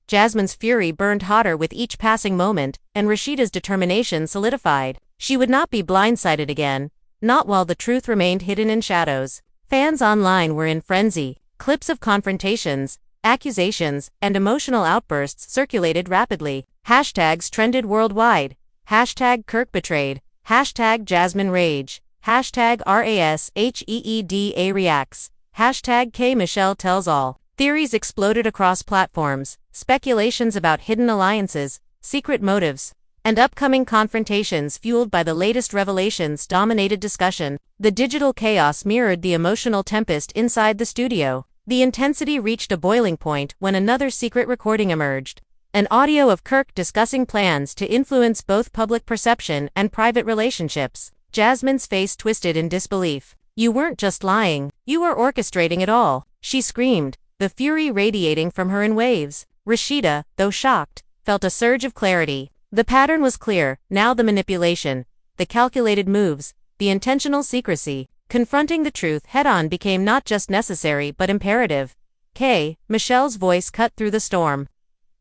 Jasmine's fury burned hotter with each passing moment, and Rasheeda's determination solidified. She would not be blindsided again, not while the truth remained hidden in shadows. Fans online were in frenzy. Clips of confrontations, accusations, and emotional outbursts circulated rapidly. Hashtags trended worldwide. Hashtag Kirk betrayed. Hashtag Jasmine rage. Hashtag RASHEEDA reacts. Hashtag K Michelle tells all. Theories exploded across platforms. Speculations about hidden alliances, secret motives, and upcoming confrontations fueled by the latest revelations dominated discussion. The digital chaos mirrored the emotional tempest inside the studio. The intensity reached a boiling point when another secret recording emerged. An audio of Kirk discussing plans to influence both public perception and private relationships. Jasmine's face twisted in disbelief. You weren't just lying, you were orchestrating it all, she screamed, the fury radiating from her in waves. Rasheeda, though shocked, felt a surge of clarity. The pattern was clear. Now the manipulation, the calculated moves, the intentional secrecy. Confronting the truth head-on became not just necessary but imperative. K. Michelle's voice cut through the storm.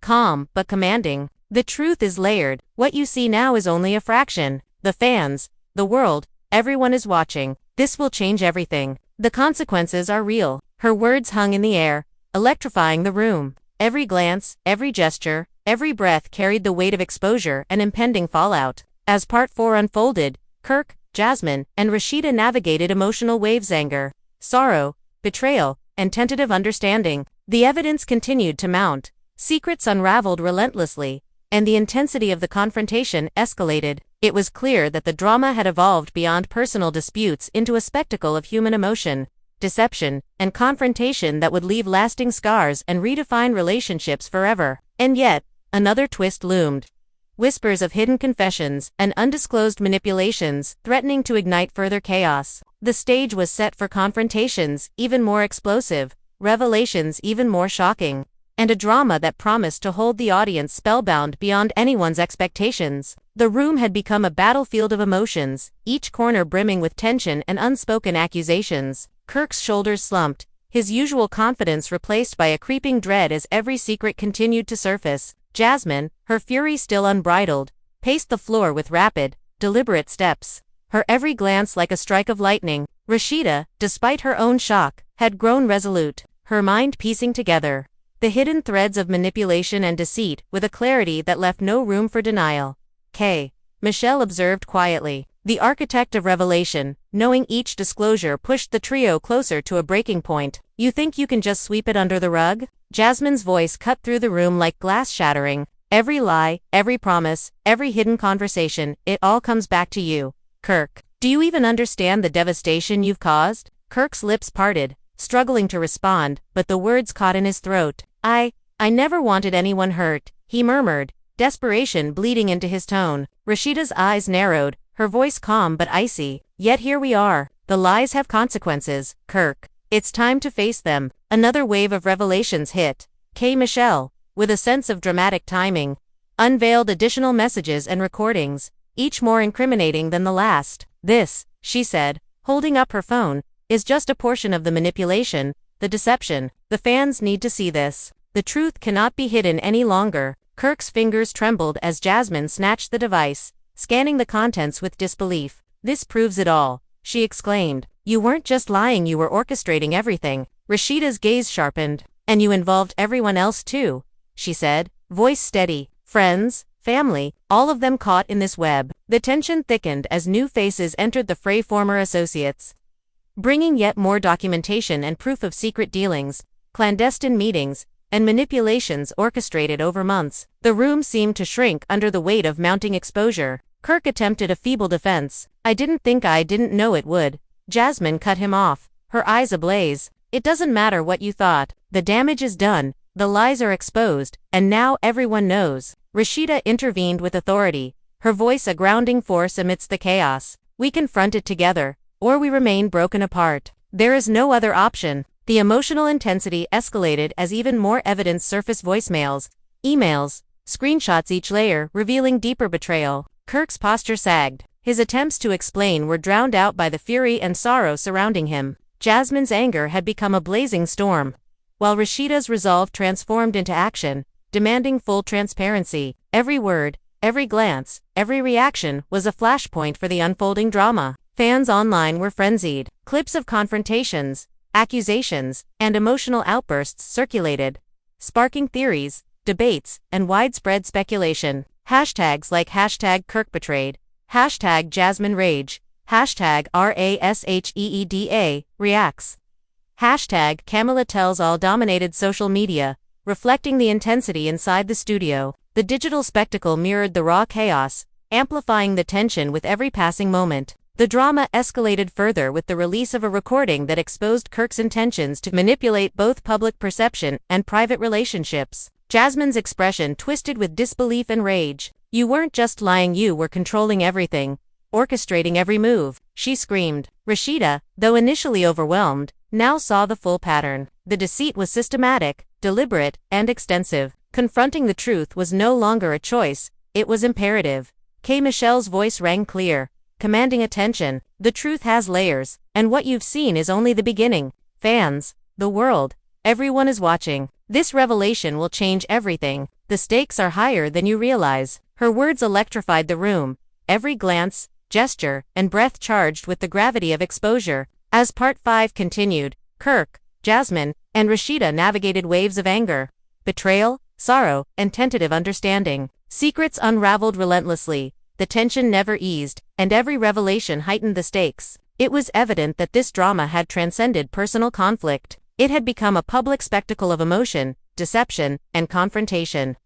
Calm, but commanding. The truth is layered. What you see now is only a fraction. The fans, the world, everyone is watching. This will change everything. The consequences are real. Her words hung in the air, electrifying the room. Every glance, every gesture, every breath carried the weight of exposure and impending fallout. As Part 4 unfolded, Kirk, Jasmine, and Rasheeda navigated emotional waves: anger, sorrow, betrayal, and tentative understanding. The evidence continued to mount. Secrets unraveled relentlessly, and the intensity of the confrontation escalated. It was clear that the drama had evolved beyond personal disputes into a spectacle of human emotion, deception, and confrontation that would leave lasting scars and redefine relationships forever. And yet, another twist loomed. Whispers of hidden confessions and undisclosed manipulations threatening to ignite further chaos. The stage was set for confrontations even more explosive, revelations even more shocking, and a drama that promised to hold the audience spellbound beyond anyone's expectations. The room had become a battlefield of emotions, each corner brimming with tension and unspoken accusations. Kirk's shoulders slumped, his usual confidence replaced by a creeping dread as every secret continued to surface. Jasmine, her fury still unbridled, paced the floor with rapid, deliberate steps, her every glance like a strike of lightning. Rasheeda, despite her own shock, had grown resolute, her mind piecing together the hidden threads of manipulation and deceit with a clarity that left no room for denial. K. Michelle observed quietly. The architect of revelation, knowing each disclosure pushed the trio closer to a breaking point. You think you can just sweep it under the rug? Jasmine's voice cut through the room like glass shattering. Every lie, every promise, every hidden conversation, it all comes back to you, Kirk. Do you even understand the devastation you've caused? Kirk's lips parted, struggling to respond, but the words caught in his throat. I never wanted anyone hurt, he murmured, desperation bleeding into his tone. Rasheeda's eyes narrowed, her voice calm but icy. Yet here we are. The lies have consequences, Kirk. It's time to face them. Another wave of revelations hit. K. Michelle, with a sense of dramatic timing, unveiled additional messages and recordings, each more incriminating than the last. This, she said, holding up her phone, is just a portion of the manipulation, the deception. The fans need to see this. The truth cannot be hidden any longer. Kirk's fingers trembled as Jasmine snatched the device, scanning the contents with disbelief. This proves it all, she exclaimed. You weren't just lying, you were orchestrating everything. Rasheeda's gaze sharpened. And you involved everyone else too, she said, voice steady. Friends, family, all of them caught in this web. The tension thickened as new faces entered the fray, former associates, bringing yet more documentation and proof of secret dealings, clandestine meetings, and manipulations orchestrated over months. The room seemed to shrink under the weight of mounting exposure. Kirk attempted a feeble defense. I didn't know it would. Jasmine cut him off, her eyes ablaze. It doesn't matter what you thought. The damage is done, the lies are exposed, and now everyone knows. Rasheeda intervened with authority, her voice a grounding force amidst the chaos. We confront it together, or we remain broken apart. There is no other option. The emotional intensity escalated as even more evidence surfaced: voicemails, emails, screenshots, each layer revealing deeper betrayal. Kirk's posture sagged. His attempts to explain were drowned out by the fury and sorrow surrounding him. Jasmine's anger had become a blazing storm, while Rasheeda's resolve transformed into action, demanding full transparency. Every word, every glance, every reaction was a flashpoint for the unfolding drama. Fans online were frenzied. Clips of confrontations, accusations, and emotional outbursts circulated, sparking theories, debates, and widespread speculation. Hashtags like #KirkBetrayed, #JasmineRage, #RASHEEDA reacts, #CamilaTellsAll dominated social media, reflecting the intensity inside the studio. The digital spectacle mirrored the raw chaos, amplifying the tension with every passing moment. The drama escalated further with the release of a recording that exposed Kirk's intentions to manipulate both public perception and private relationships. Jasmine's expression twisted with disbelief and rage. You weren't just lying, you were controlling everything, orchestrating every move, she screamed. Rasheeda, though initially overwhelmed, now saw the full pattern. The deceit was systematic, deliberate, and extensive. Confronting the truth was no longer a choice, it was imperative. Michelle's voice rang clear, commanding attention. The truth has layers, and what you've seen is only the beginning. Fans, the world, everyone is watching. This revelation will change everything. The stakes are higher than you realize. Her words electrified the room, every glance, gesture, and breath charged with the gravity of exposure. As Part 5 continued, Kirk, Jasmine, and Rasheeda navigated waves of anger, betrayal, sorrow, and tentative understanding. Secrets unraveled relentlessly, the tension never eased, and every revelation heightened the stakes. It was evident that this drama had transcended personal conflict. It had become a public spectacle of emotion, deception, and confrontation,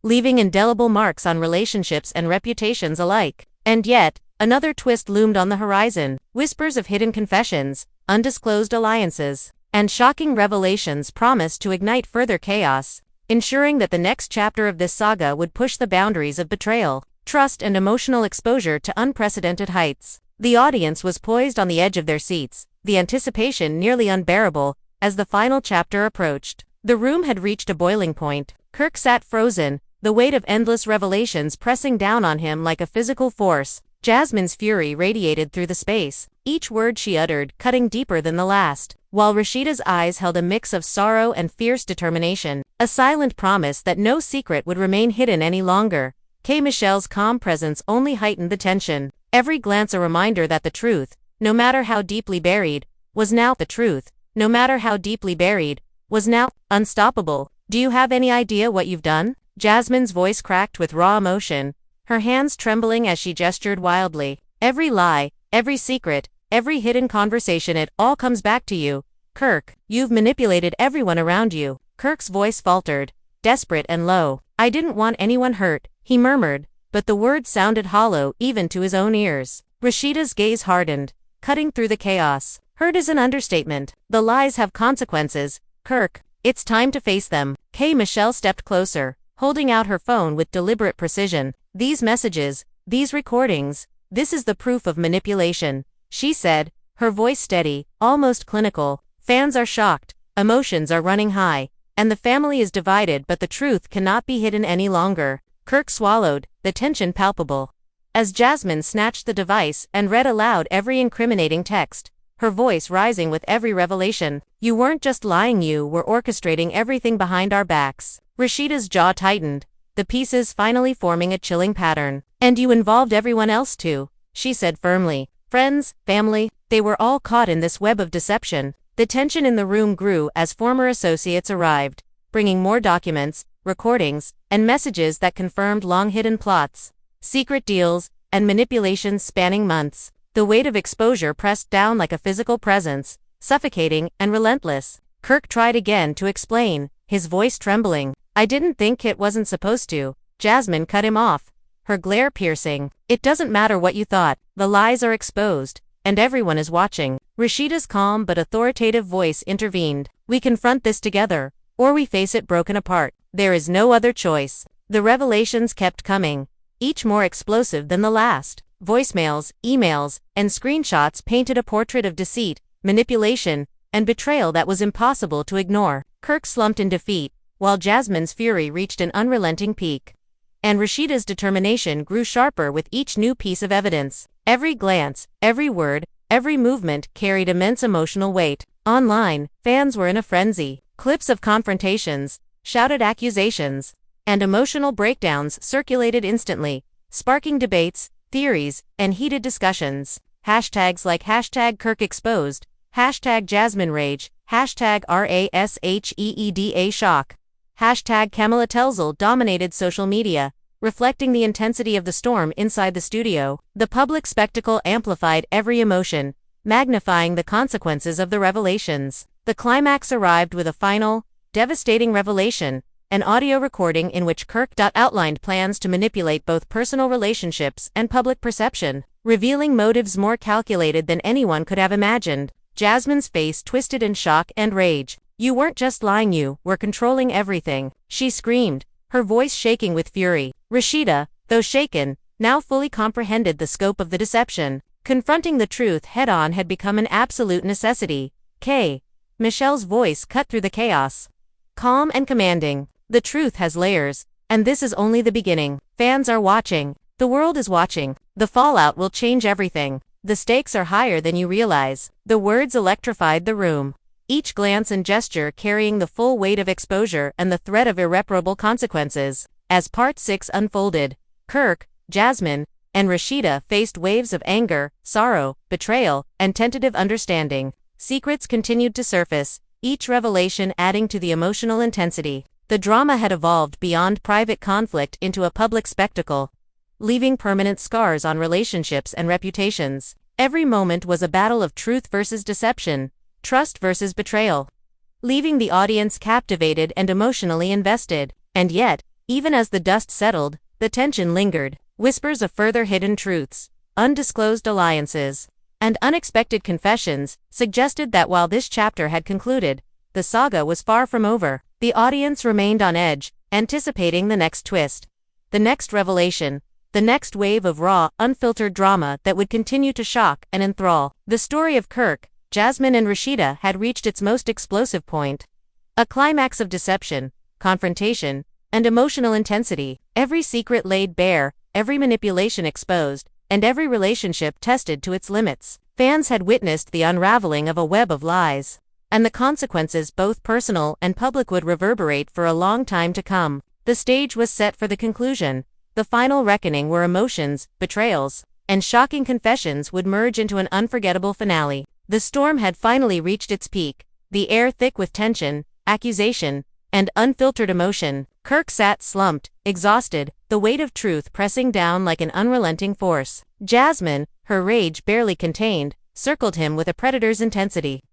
leaving indelible marks on relationships and reputations alike. And yet, another twist loomed on the horizon. Whispers of hidden confessions, undisclosed alliances, and shocking revelations promised to ignite further chaos, ensuring that the next chapter of this saga would push the boundaries of betrayal, trust, and emotional exposure to unprecedented heights. The audience was poised on the edge of their seats, the anticipation nearly unbearable. As the final chapter approached, the room had reached a boiling point. Kirk sat frozen, the weight of endless revelations pressing down on him like a physical force. Jasmine's fury radiated through the space, each word she uttered cutting deeper than the last, while Rasheeda's eyes held a mix of sorrow and fierce determination, a silent promise that no secret would remain hidden any longer. Michelle's calm presence only heightened the tension, every glance a reminder that the truth, no matter how deeply buried, was now the truth. No matter how deeply buried, was now unstoppable. Do you have any idea what you've done? Jasmine's voice cracked with raw emotion, her hands trembling as she gestured wildly. Every lie, every secret, every hidden conversation, it all comes back to you. Kirk, you've manipulated everyone around you. Kirk's voice faltered, desperate and low. I didn't want anyone hurt, he murmured, but the words sounded hollow even to his own ears. Rasheeda's gaze hardened, cutting through the chaos. Hurt is an understatement. The lies have consequences. Kirk, it's time to face them. Michelle stepped closer, holding out her phone with deliberate precision. These messages, these recordings, this is the proof of manipulation, she said, her voice steady, almost clinical. Fans are shocked, emotions are running high, and the family is divided, but the truth cannot be hidden any longer. Kirk swallowed, the tension palpable, as Jasmine snatched the device and read aloud every incriminating text. her voice rising with every revelation. "You weren't just lying, you were orchestrating everything behind our backs." Rasheeda's jaw tightened, the pieces finally forming a chilling pattern. "And you involved everyone else too," she said firmly. "Friends, family, they were all caught in this web of deception." The tension in the room grew as former associates arrived, bringing more documents, recordings, and messages that confirmed long-hidden plots, secret deals, and manipulations spanning months. The weight of exposure pressed down like a physical presence, suffocating and relentless. Kirk tried again to explain, his voice trembling. "I didn't think Kit wasn't supposed to." Jasmine cut him off, her glare piercing. "It doesn't matter what you thought, the lies are exposed, and everyone is watching." Rasheeda's calm but authoritative voice intervened. "We confront this together, or we face it broken apart. There is no other choice." The revelations kept coming, each more explosive than the last. Voicemails, emails, and screenshots painted a portrait of deceit, manipulation, and betrayal that was impossible to ignore. Kirk slumped in defeat, while Jasmine's fury reached an unrelenting peak. And Rasheeda's determination grew sharper with each new piece of evidence. Every glance, every word, every movement carried immense emotional weight. Online, fans were in a frenzy. Clips of confrontations, shouted accusations, and emotional breakdowns circulated instantly, sparking debates, theories, and heated discussions. Hashtags like #KirkExposed, #JasmineRage, #RASHEEDA-Shock, #CamilaTellsall dominated social media, reflecting the intensity of the storm inside the studio. The public spectacle amplified every emotion, magnifying the consequences of the revelations. The climax arrived with a final, devastating revelation, an audio recording in which Kirk outlined plans to manipulate both personal relationships and public perception, revealing motives more calculated than anyone could have imagined. Jasmine's face twisted in shock and rage. "You weren't just lying, you were controlling everything," she screamed, her voice shaking with fury. Rasheeda, though shaken, now fully comprehended the scope of the deception. Confronting the truth head-on had become an absolute necessity. Michelle's voice cut through the chaos, calm and commanding. "The truth has layers, and this is only the beginning. Fans are watching. The world is watching. The fallout will change everything. The stakes are higher than you realize." The words electrified the room, each glance and gesture carrying the full weight of exposure and the threat of irreparable consequences. As Part 6 unfolded, Kirk, Jasmine, and Rasheeda faced waves of anger, sorrow, betrayal, and tentative understanding. Secrets continued to surface, each revelation adding to the emotional intensity. The drama had evolved beyond private conflict into a public spectacle, leaving permanent scars on relationships and reputations. Every moment was a battle of truth versus deception, trust versus betrayal, leaving the audience captivated and emotionally invested. And yet, even as the dust settled, the tension lingered. Whispers of further hidden truths, undisclosed alliances, and unexpected confessions suggested that while this chapter had concluded, the saga was far from over. The audience remained on edge, anticipating the next twist, the next revelation, the next wave of raw, unfiltered drama that would continue to shock and enthrall. The story of Kirk, Jasmine, and Rasheeda had reached its most explosive point. A climax of deception, confrontation, and emotional intensity. Every secret laid bare, every manipulation exposed, and every relationship tested to its limits. Fans had witnessed the unraveling of a web of lies, and the consequences, both personal and public, would reverberate for a long time to come. The stage was set for the conclusion. The final reckoning where emotions, betrayals, and shocking confessions would merge into an unforgettable finale. The storm had finally reached its peak, the air thick with tension, accusation, and unfiltered emotion. Kirk sat slumped, exhausted, the weight of truth pressing down like an unrelenting force. Jasmine, her rage barely contained, circled him with a predator's intensity,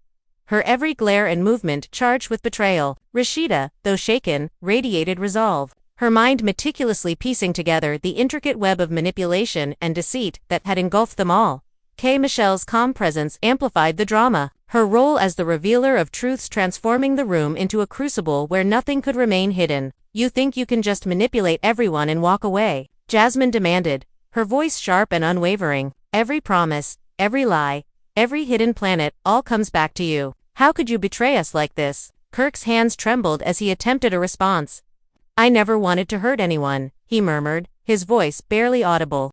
her every glare and movement charged with betrayal. Rasheeda, though shaken, radiated resolve, her mind meticulously piecing together the intricate web of manipulation and deceit that had engulfed them all. Michelle's calm presence amplified the drama, her role as the revealer of truths transforming the room into a crucible where nothing could remain hidden. "You think you can just manipulate everyone and walk away?" Jasmine demanded, her voice sharp and unwavering. "Every promise, every lie, every hidden planet, all comes back to you. How could you betray us like this?" Kirk's hands trembled as he attempted a response. "I never wanted to hurt anyone," he murmured, his voice barely audible.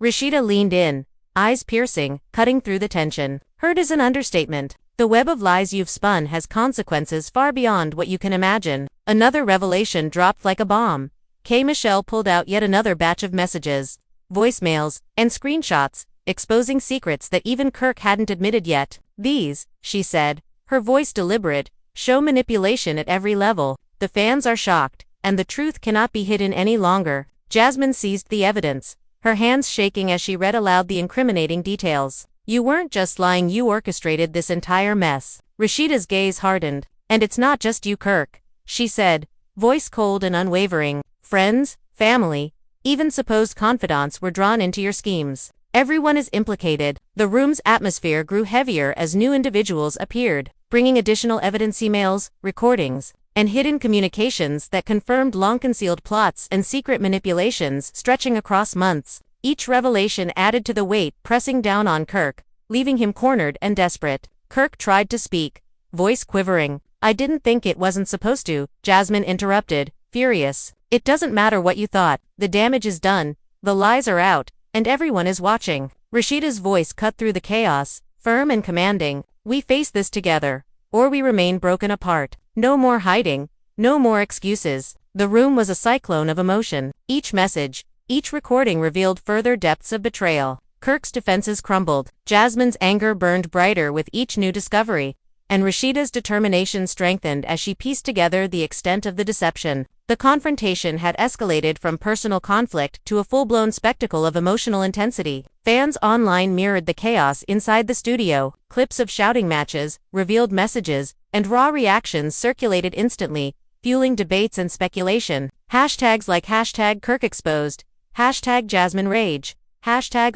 Rasheeda leaned in, eyes piercing, cutting through the tension. Hurt is an understatement. The web of lies you've spun has consequences far beyond what you can imagine. Another revelation dropped like a bomb. K. Michelle pulled out yet another batch of messages, voicemails, and screenshots, exposing secrets that even Kirk hadn't admitted yet. These, she said, her voice deliberate, show manipulation at every level. The fans are shocked, and the truth cannot be hidden any longer. Jasmine seized the evidence, her hands shaking as she read aloud the incriminating details. You weren't just lying, you orchestrated this entire mess. Rasheeda's gaze hardened. And it's not just you, Kirk, she said, voice cold and unwavering. Friends, family, even supposed confidants were drawn into your schemes. Everyone is implicated. The room's atmosphere grew heavier as new individuals appeared, bringing additional evidence, emails, recordings, and hidden communications that confirmed long-concealed plots and secret manipulations stretching across months. Each revelation added to the weight pressing down on Kirk, leaving him cornered and desperate. Kirk tried to speak, voice quivering. I didn't think it wasn't supposed to, Jasmine interrupted, furious. It doesn't matter what you thought, the damage is done, the lies are out, and everyone is watching. Rasheeda's voice cut through the chaos, firm and commanding. We face this together, or we remain broken apart. No more hiding, no more excuses. The room was a cyclone of emotion. Each message, each recording revealed further depths of betrayal. Kirk's defenses crumbled. Jasmine's anger burned brighter with each new discovery, and Rasheeda's determination strengthened as she pieced together the extent of the deception. The confrontation had escalated from personal conflict to a full-blown spectacle of emotional intensity. Fans online mirrored the chaos inside the studio. Clips of shouting matches, revealed messages, and raw reactions circulated instantly, fueling debates and speculation. Hashtags like #KirkExposed, #JasmineRage, #RASHEEDA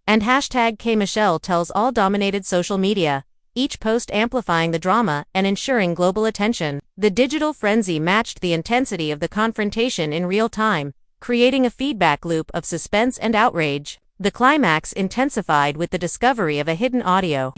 and #KMichelle all dominated social media, each post amplifying the drama and ensuring global attention. The digital frenzy matched the intensity of the confrontation in real time, creating a feedback loop of suspense and outrage. The climax intensified with the discovery of a hidden audio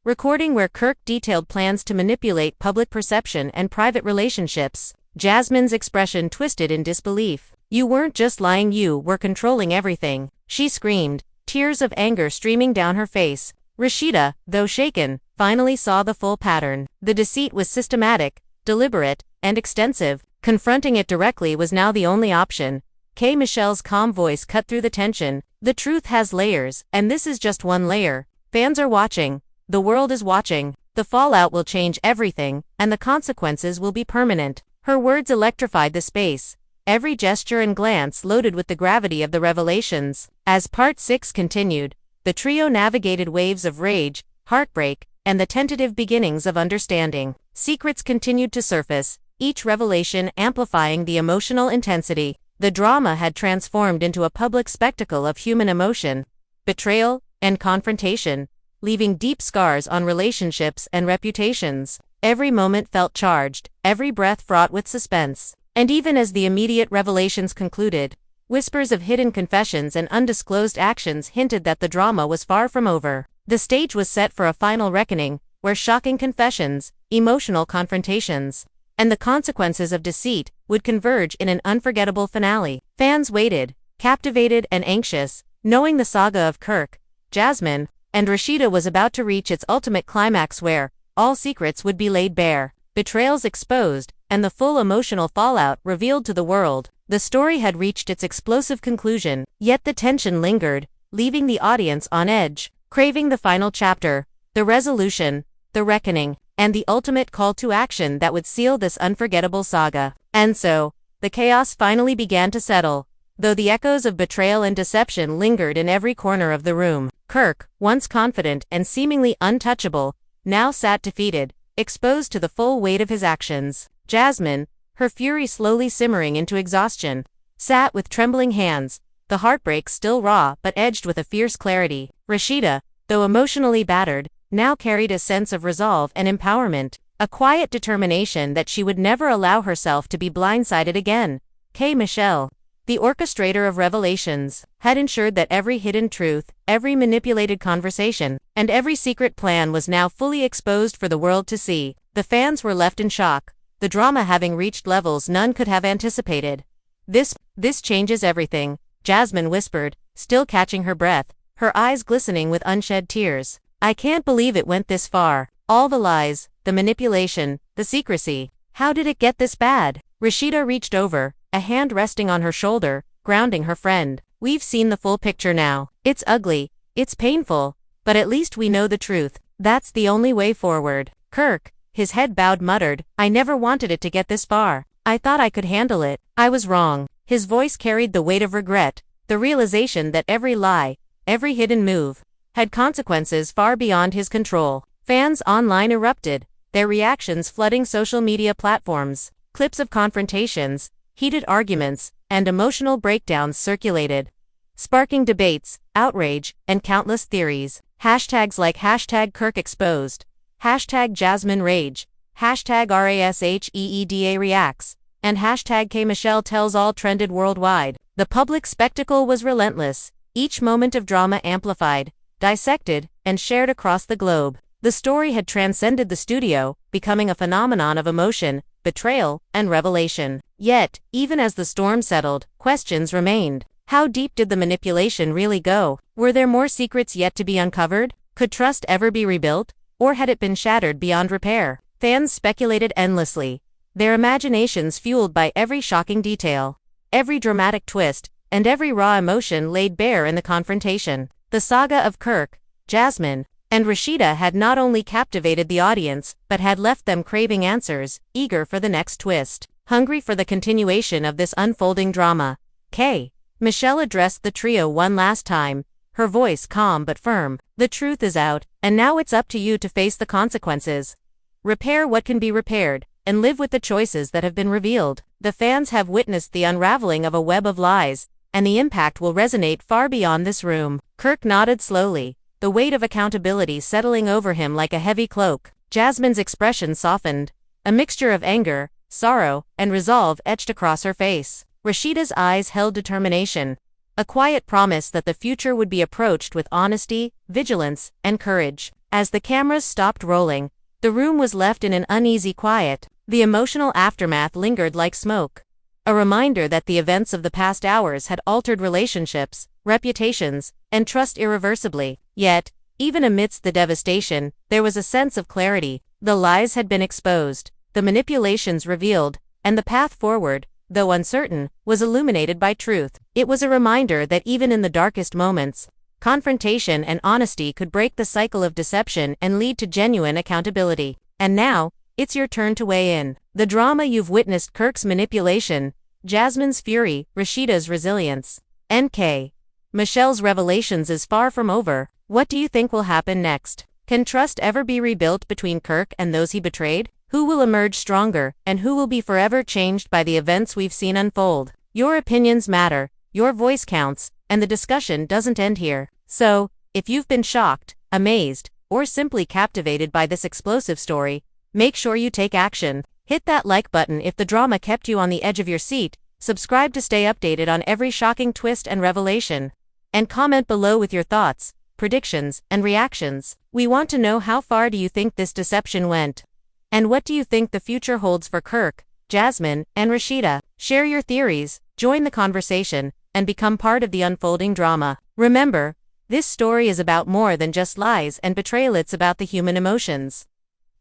recording where Kirk detailed plans to manipulate public perception and private relationships. Jasmine's expression twisted in disbelief. You weren't just lying, you were controlling everything, she screamed, tears of anger streaming down her face. Rasheeda, though shaken, finally saw the full pattern. The deceit was systematic, deliberate, and extensive. Confronting it directly was now the only option. K. Michelle's calm voice cut through the tension. The truth has layers, and this is just one layer. Fans are watching. The world is watching. The fallout will change everything, and the consequences will be permanent. Her words electrified the space, every gesture and glance loaded with the gravity of the revelations. As Part 6 continued, the trio navigated waves of rage, heartbreak, and the tentative beginnings of understanding. Secrets continued to surface, each revelation amplifying the emotional intensity. The drama had transformed into a public spectacle of human emotion, betrayal, and confrontation, leaving deep scars on relationships and reputations. Every moment felt charged, every breath fraught with suspense. And even as the immediate revelations concluded, whispers of hidden confessions and undisclosed actions hinted that the drama was far from over. The stage was set for a final reckoning, where shocking confessions, emotional confrontations, and the consequences of deceit would converge in an unforgettable finale. Fans waited, captivated and anxious, knowing the saga of Kirk, Jasmine, and Rasheeda was about to reach its ultimate climax where all secrets would be laid bare, betrayals exposed, and the full emotional fallout revealed to the world. The story had reached its explosive conclusion, yet the tension lingered, leaving the audience on edge, craving the final chapter, the resolution, the reckoning, and the ultimate call to action that would seal this unforgettable saga. And so, the chaos finally began to settle, though the echoes of betrayal and deception lingered in every corner of the room. Kirk, once confident and seemingly untouchable, now sat defeated, exposed to the full weight of his actions. Jasmine, her fury slowly simmering into exhaustion, sat with trembling hands, the heartbreak still raw but edged with a fierce clarity. Rasheeda, though emotionally battered, now carried a sense of resolve and empowerment, a quiet determination that she would never allow herself to be blindsided again. K. Michelle, the orchestrator of revelations, had ensured that every hidden truth, every manipulated conversation, and every secret plan was now fully exposed for the world to see. The fans were left in shock, the drama having reached levels none could have anticipated. This changes everything, Jasmine whispered, still catching her breath, her eyes glistening with unshed tears. I can't believe it went this far. All the lies, the manipulation, the secrecy. How did it get this bad? Rasheeda reached over, a hand resting on her shoulder, grounding her friend. We've seen the full picture now. It's ugly, it's painful, but at least we know the truth. That's the only way forward. Kirk, his head bowed, muttered, I never wanted it to get this far. I thought I could handle it. I was wrong. His voice carried the weight of regret, the realization that every lie, every hidden move, had consequences far beyond his control. Fans online erupted, their reactions flooding social media platforms. Clips of confrontations, heated arguments, and emotional breakdowns circulated, sparking debates, outrage, and countless theories. Hashtags like hashtag Kirk exposed, hashtag Jasmine rage, hashtag RASHEEDA reacts, and hashtag K Michelle tells all trended worldwide. The public spectacle was relentless, each moment of drama amplified, dissected, and shared across the globe. The story had transcended the studio, becoming a phenomenon of emotion, betrayal, and revelation. Yet, even as the storm settled, questions remained. How deep did the manipulation really go? Were there more secrets yet to be uncovered? Could trust ever be rebuilt? Or had it been shattered beyond repair? Fans speculated endlessly, their imaginations fueled by every shocking detail, every dramatic twist, and every raw emotion laid bare in the confrontation. The saga of Kirk, Jasmine, and Rasheeda had not only captivated the audience, but had left them craving answers, eager for the next twist, hungry for the continuation of this unfolding drama. K. Michelle addressed the trio one last time, her voice calm but firm. The truth is out, and now it's up to you to face the consequences. Repair what can be repaired, and live with the choices that have been revealed. The fans have witnessed the unraveling of a web of lies, and the impact will resonate far beyond this room. Kirk nodded slowly, the weight of accountability settling over him like a heavy cloak. Jasmine's expression softened, a mixture of anger, sorrow, and resolve etched across her face. Rasheeda's eyes held determination, a quiet promise that the future would be approached with honesty, vigilance, and courage. As the cameras stopped rolling, the room was left in an uneasy quiet. The emotional aftermath lingered like smoke, a reminder that the events of the past hours had altered relationships, reputations, and trust irreversibly. Yet, even amidst the devastation, there was a sense of clarity. The lies had been exposed, the manipulations revealed, and the path forward, though uncertain, was illuminated by truth. It was a reminder that even in the darkest moments, confrontation and honesty could break the cycle of deception and lead to genuine accountability. And now, it's your turn to weigh in. The drama you've witnessed: Kirk's manipulation, Jasmine's fury, Rasheeda's resilience, and K. Michelle's revelations is far from over. What do you think will happen next? Can trust ever be rebuilt between Kirk and those he betrayed? Who will emerge stronger, and who will be forever changed by the events we've seen unfold? Your opinions matter, your voice counts, and the discussion doesn't end here. So, if you've been shocked, amazed, or simply captivated by this explosive story, make sure you take action. Hit that like button if the drama kept you on the edge of your seat, subscribe to stay updated on every shocking twist and revelation, and comment below with your thoughts, predictions, and reactions. We want to know, how far do you think this deception went? And what do you think the future holds for Kirk, Jasmine, and Rasheeda? Share your theories, join the conversation, and become part of the unfolding drama. Remember, this story is about more than just lies and betrayal. It's about the human emotions,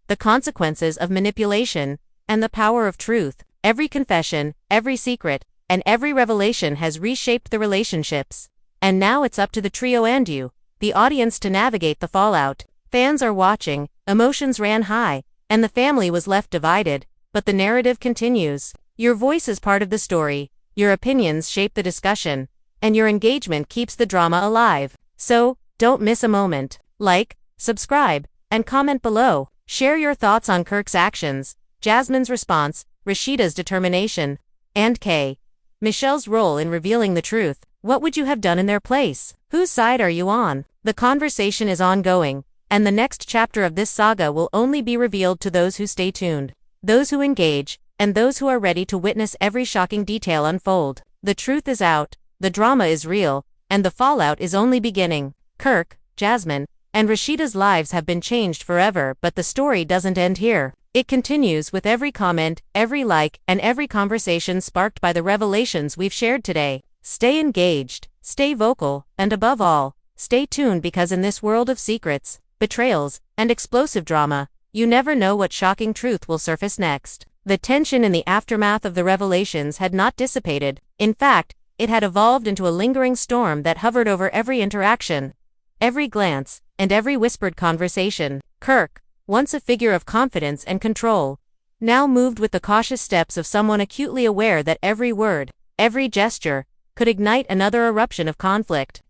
the consequences of manipulation, and the power of truth. Every confession, every secret, and every revelation has reshaped the relationships. And now it's up to the trio and you, the audience, to navigate the fallout. Fans are watching, emotions ran high, and the family was left divided, but the narrative continues. Your voice is part of the story, your opinions shape the discussion, and your engagement keeps the drama alive. So, don't miss a moment. Like, subscribe, and comment below. Share your thoughts on Kirk's actions, Jasmine's response, Rasheeda's determination, and K. Michelle's role in revealing the truth. What would you have done in their place? Whose side are you on? The conversation is ongoing, and the next chapter of this saga will only be revealed to those who stay tuned, those who engage, and those who are ready to witness every shocking detail unfold. The truth is out, the drama is real, and the fallout is only beginning. Kirk, Jasmine, and Rasheeda's lives have been changed forever, but the story doesn't end here. It continues with every comment, every like, and every conversation sparked by the revelations we've shared today. Stay engaged, stay vocal, and above all, stay tuned because in this world of secrets, betrayals, and explosive drama, you never know what shocking truth will surface next. The tension in the aftermath of the revelations had not dissipated. In fact, it had evolved into a lingering storm that hovered over every interaction, every glance, and every whispered conversation. Kirk, once a figure of confidence and control, now moved with the cautious steps of someone acutely aware that every word, every gesture, could ignite another eruption of conflict.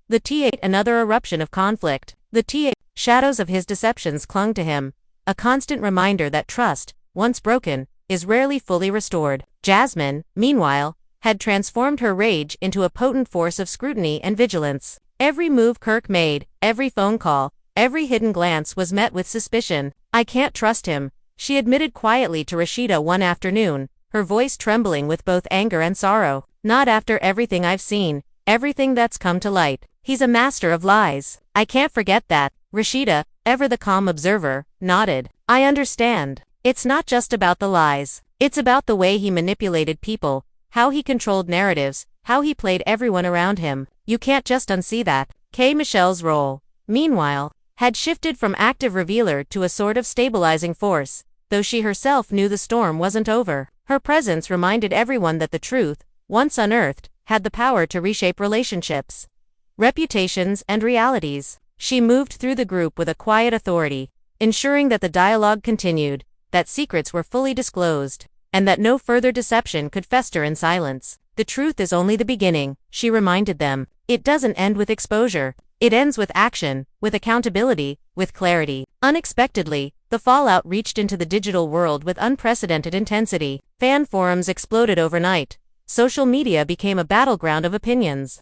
Shadows of his deceptions clung to him, a constant reminder that trust, once broken, is rarely fully restored. Jasmine, meanwhile, had transformed her rage into a potent force of scrutiny and vigilance. Every move Kirk made, every phone call, every hidden glance was met with suspicion. "I can't trust him," she admitted quietly to Rasheeda one afternoon, her voice trembling with both anger and sorrow. "Not after everything I've seen, everything that's come to light. He's a master of lies." "I can't forget that." Rasheeda, ever the calm observer, nodded. "I understand. It's not just about the lies. It's about the way he manipulated people, how he controlled narratives, how he played everyone around him. You can't just unsee that." Michelle's role, meanwhile, had shifted from active revealer to a sort of stabilizing force, though she herself knew the storm wasn't over. Her presence reminded everyone that the truth, once unearthed, had the power to reshape relationships, reputations, and realities. She moved through the group with a quiet authority, ensuring that the dialogue continued, that secrets were fully disclosed, and that no further deception could fester in silence. "The truth is only the beginning," she reminded them. "It doesn't end with exposure. It ends with action, with accountability, with clarity." Unexpectedly, the fallout reached into the digital world with unprecedented intensity. Fan forums exploded overnight. Social media became a battleground of opinions.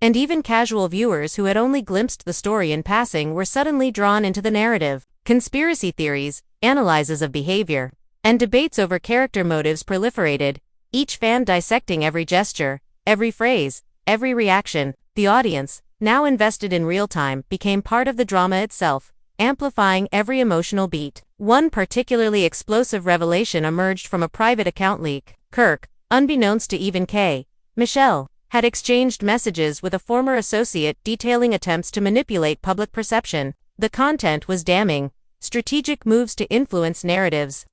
And even casual viewers who had only glimpsed the story in passing were suddenly drawn into the narrative. Conspiracy theories, analyses of behavior, and debates over character motives proliferated, each fan dissecting every gesture, every phrase, every reaction. The audience, now invested in real time, became part of the drama itself, amplifying every emotional beat. One particularly explosive revelation emerged from a private account leak. Kirk, unbeknownst to even Michelle, had exchanged messages with a former associate detailing attempts to manipulate public perception. The content was damning: strategic moves to influence narratives,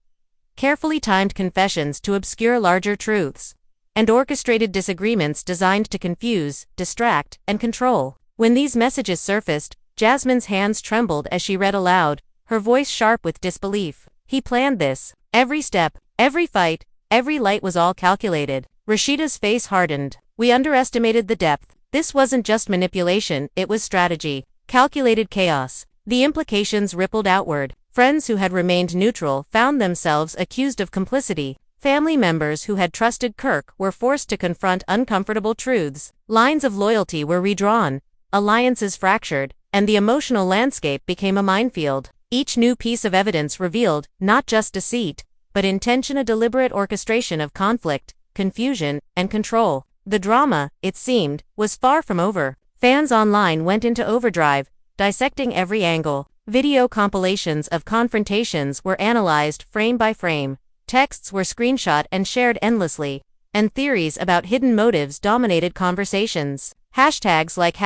carefully timed confessions to obscure larger truths, and orchestrated disagreements designed to confuse, distract, and control. When these messages surfaced, Jasmine's hands trembled as she read aloud, her voice sharp with disbelief. "He planned this. Every step, every fight, every light was all calculated." Rasheeda's face hardened. "We underestimated the depth. This wasn't just manipulation, it was strategy. Calculated chaos." The implications rippled outward. Friends who had remained neutral found themselves accused of complicity. Family members who had trusted Kirk were forced to confront uncomfortable truths. Lines of loyalty were redrawn, alliances fractured, and the emotional landscape became a minefield. Each new piece of evidence revealed not just deceit, but intention, a deliberate orchestration of conflict, confusion, and control. The drama, it seemed, was far from over. Fans online went into overdrive, dissecting every angle. Video compilations of confrontations were analyzed frame by frame. Texts were screenshot and shared endlessly, and theories about hidden motives dominated conversations. Hashtags like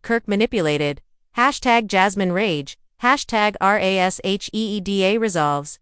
#Kirk manipulated, #Jasmine rage, #RASHEEDA resolves,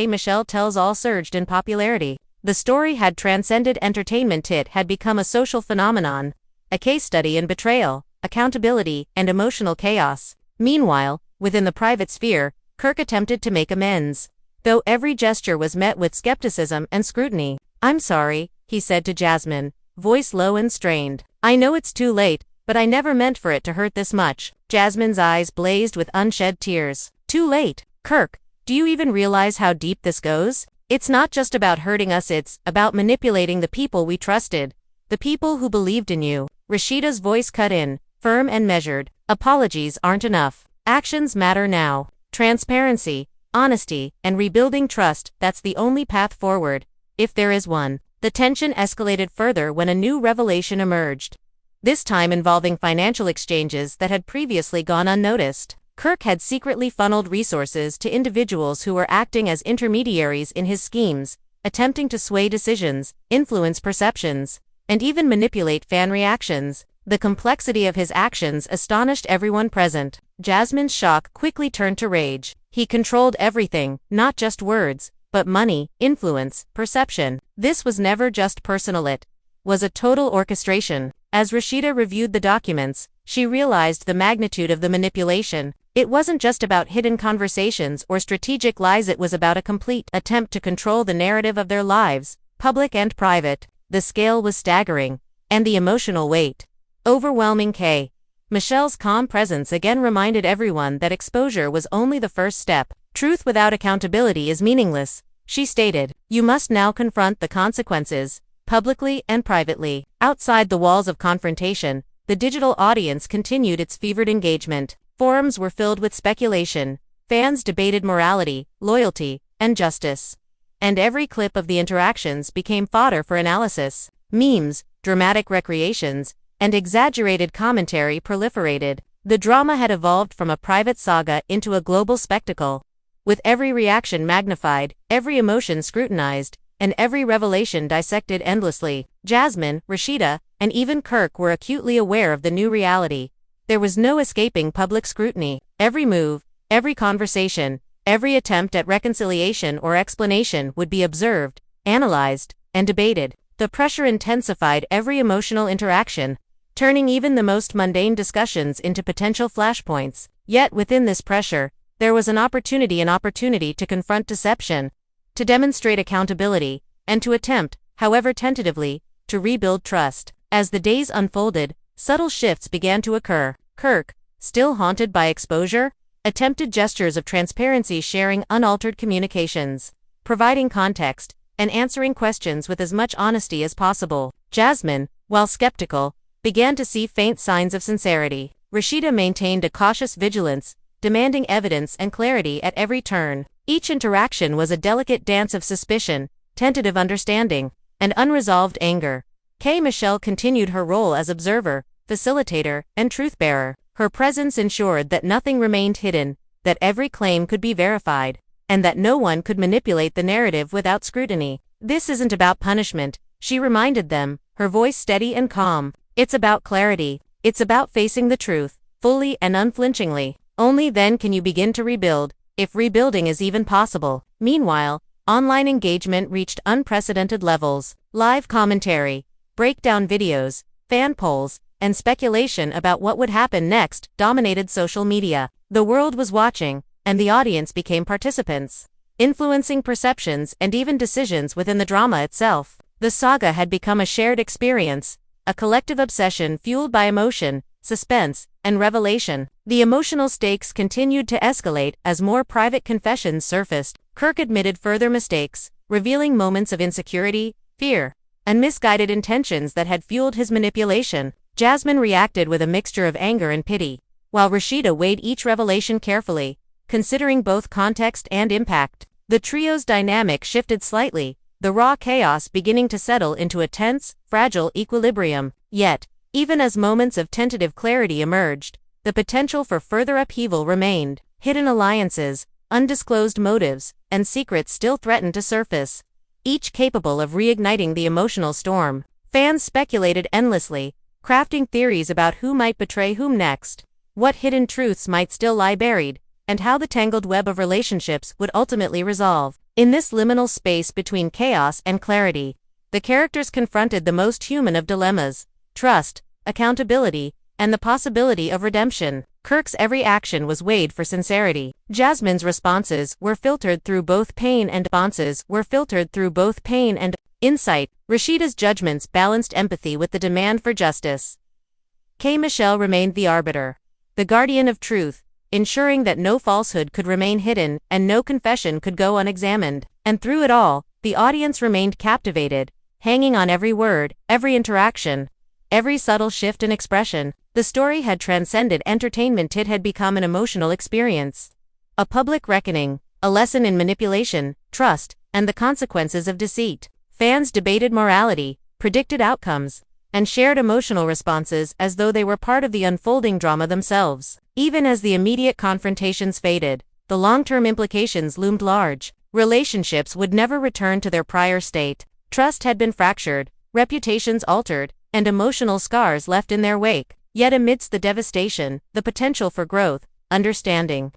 #Michelle tells all surged in popularity. The story had transcended entertainment. It had become a social phenomenon, a case study in betrayal, accountability, and emotional chaos. Meanwhile, within the private sphere, Kirk attempted to make amends, though every gesture was met with skepticism and scrutiny. "I'm sorry," he said to Jasmine, voice low and strained. "I know it's too late, but I never meant for it to hurt this much." Jasmine's eyes blazed with unshed tears. "Too late? Kirk, do you even realize how deep this goes? It's not just about hurting us, it's about manipulating the people we trusted, the people who believed in you." Rasheeda's voice cut in, firm and measured. "Apologies aren't enough. Actions matter now. Transparency, honesty, and rebuilding trust, that's the only path forward, if there is one." The tension escalated further when a new revelation emerged, this time involving financial exchanges that had previously gone unnoticed. Kirk had secretly funneled resources to individuals who were acting as intermediaries in his schemes, attempting to sway decisions, influence perceptions, and even manipulate fan reactions. The complexity of his actions astonished everyone present. Jasmine's shock quickly turned to rage. He controlled everything, not just words, but money, influence, perception. This was never just personal, it was a total orchestration. As Rasheeda reviewed the documents, she realized the magnitude of the manipulation. It wasn't just about hidden conversations or strategic lies, it was about a complete attempt to control the narrative of their lives, public and private. The scale was staggering, and the emotional weight overwhelming. Michelle's calm presence again reminded everyone that exposure was only the first step. Truth without accountability is meaningless, she stated. You must now confront the consequences, publicly and privately. Outside the walls of confrontation, the digital audience continued its fevered engagement. Forums were filled with speculation, fans debated morality, loyalty, and justice. And every clip of the interactions became fodder for analysis. Memes, dramatic recreations, and exaggerated commentary proliferated. The drama had evolved from a private saga into a global spectacle, with every reaction magnified, every emotion scrutinized, and every revelation dissected endlessly. Jasmine, Rasheeda, and even Kirk were acutely aware of the new reality. There was no escaping public scrutiny. Every move, every conversation, every attempt at reconciliation or explanation would be observed, analyzed, and debated. The pressure intensified every emotional interaction, turning even the most mundane discussions into potential flashpoints. Yet within this pressure, there was an opportunity to confront deception, to demonstrate accountability, and to attempt, however tentatively, to rebuild trust. As the days unfolded, subtle shifts began to occur. Kirk, still haunted by exposure, attempted gestures of transparency, sharing unaltered communications, providing context, and answering questions with as much honesty as possible. Jasmine, while skeptical, began to see faint signs of sincerity. Rasheeda maintained a cautious vigilance, demanding evidence and clarity at every turn. Each interaction was a delicate dance of suspicion, tentative understanding, and unresolved anger. Michelle continued her role as observer, facilitator, and truth-bearer. Her presence ensured that nothing remained hidden, that every claim could be verified, and that no one could manipulate the narrative without scrutiny. This isn't about punishment, she reminded them, her voice steady and calm. It's about clarity. It's about facing the truth, fully and unflinchingly. Only then can you begin to rebuild, if rebuilding is even possible. Meanwhile, online engagement reached unprecedented levels. Live commentary, breakdown videos, fan polls, and speculation about what would happen next dominated social media. The world was watching, and the audience became participants, influencing perceptions and even decisions within the drama itself. The saga had become a shared experience, a collective obsession fueled by emotion, suspense, and revelation. The emotional stakes continued to escalate as more private confessions surfaced. Kirk admitted further mistakes, revealing moments of insecurity, fear, and misguided intentions that had fueled his manipulation. Jasmine reacted with a mixture of anger and pity, while Rasheeda weighed each revelation carefully, considering both context and impact. The trio's dynamic shifted slightly, the raw chaos beginning to settle into a tense, fragile equilibrium. Yet, even as moments of tentative clarity emerged, the potential for further upheaval remained. Hidden alliances, undisclosed motives, and secrets still threatened to surface, each capable of reigniting the emotional storm. Fans speculated endlessly, crafting theories about who might betray whom next, what hidden truths might still lie buried, and how the tangled web of relationships would ultimately resolve. In this liminal space between chaos and clarity, the characters confronted the most human of dilemmas: trust, accountability, and the possibility of redemption. Kirk's every action was weighed for sincerity. Jasmine's responses were filtered through both pain and insight. Rasheeda's judgments balanced empathy with the demand for justice. Michelle remained the arbiter, the guardian of truth, ensuring that no falsehood could remain hidden and no confession could go unexamined. And through it all, the audience remained captivated, hanging on every word, every interaction, every subtle shift in expression. The story had transcended entertainment. It had become an emotional experience, a public reckoning, a lesson in manipulation, trust, and the consequences of deceit. Fans debated morality, predicted outcomes, and shared emotional responses as though they were part of the unfolding drama themselves. Even as the immediate confrontations faded, the long-term implications loomed large. Relationships would never return to their prior state. Trust had been fractured, reputations altered, and emotional scars left in their wake. Yet amidst the devastation, the potential for growth, understanding,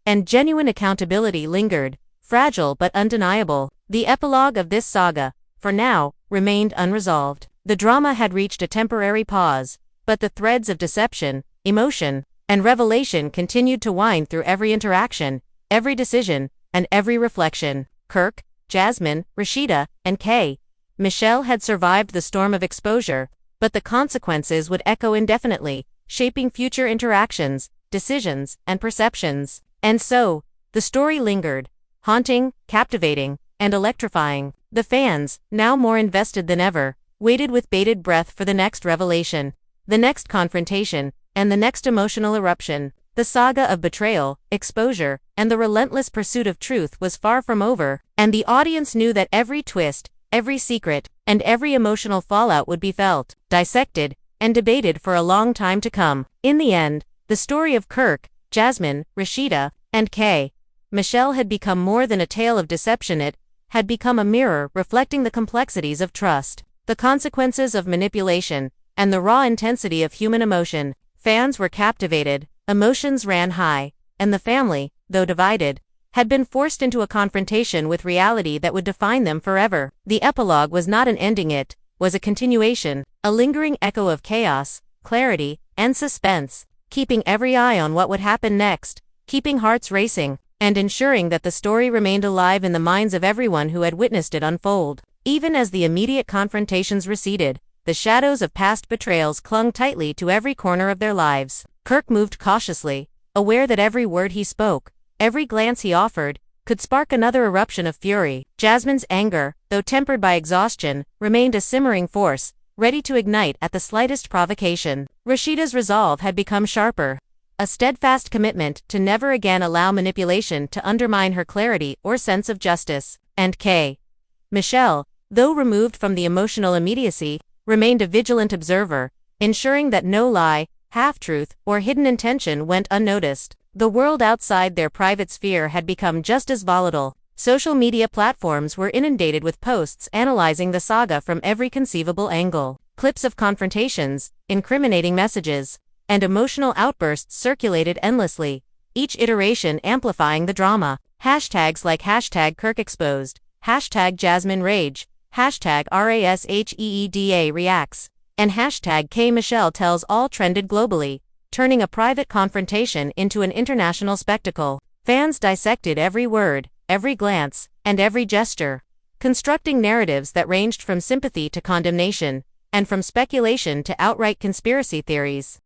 and genuine accountability lingered, fragile but undeniable. The epilogue of this saga, for now, remained unresolved. The drama had reached a temporary pause, but the threads of deception, emotion, and revelation continued to wind through every interaction, every decision, and every reflection. Kirk, Jasmine, Rasheeda, and Michelle had survived the storm of exposure, but the consequences would echo indefinitely, shaping future interactions, decisions, and perceptions. And so, the story lingered, haunting, captivating, and electrifying. The fans, now more invested than ever, waited with bated breath for the next revelation, the next confrontation, and the next emotional eruption. The saga of betrayal, exposure, and the relentless pursuit of truth was far from over, and the audience knew that every twist, every secret, and every emotional fallout would be felt, dissected, and debated for a long time to come. In the end, the story of Kirk, Jasmine, Rasheeda, and Michelle had become more than a tale of deception. It had become a mirror reflecting the complexities of trust, the consequences of manipulation, and the raw intensity of human emotion. Fans were captivated, emotions ran high, and the family, though divided, had been forced into a confrontation with reality that would define them forever. The epilogue was not an ending, it was a continuation, a lingering echo of chaos, clarity, and suspense, keeping every eye on what would happen next, keeping hearts racing, and ensuring that the story remained alive in the minds of everyone who had witnessed it unfold. Even as the immediate confrontations receded, the shadows of past betrayals clung tightly to every corner of their lives. Kirk moved cautiously, aware that every word he spoke, every glance he offered, could spark another eruption of fury. Jasmine's anger, though tempered by exhaustion, remained a simmering force, ready to ignite at the slightest provocation. Rasheeda's resolve had become sharper, a steadfast commitment to never again allow manipulation to undermine her clarity or sense of justice. And Michelle, though removed from the emotional immediacy, remained a vigilant observer, ensuring that no lie, half-truth, or hidden intention went unnoticed. The world outside their private sphere had become just as volatile. Social media platforms were inundated with posts analyzing the saga from every conceivable angle. Clips of confrontations, incriminating messages, and emotional outbursts circulated endlessly, each iteration amplifying the drama. Hashtags like #KirkExposed, #JasmineRage, #RASHEEDA and #KMichelleTells all trended globally, turning a private confrontation into an international spectacle. Fans dissected every word, every glance, and every gesture, constructing narratives that ranged from sympathy to condemnation, and from speculation to outright conspiracy theories.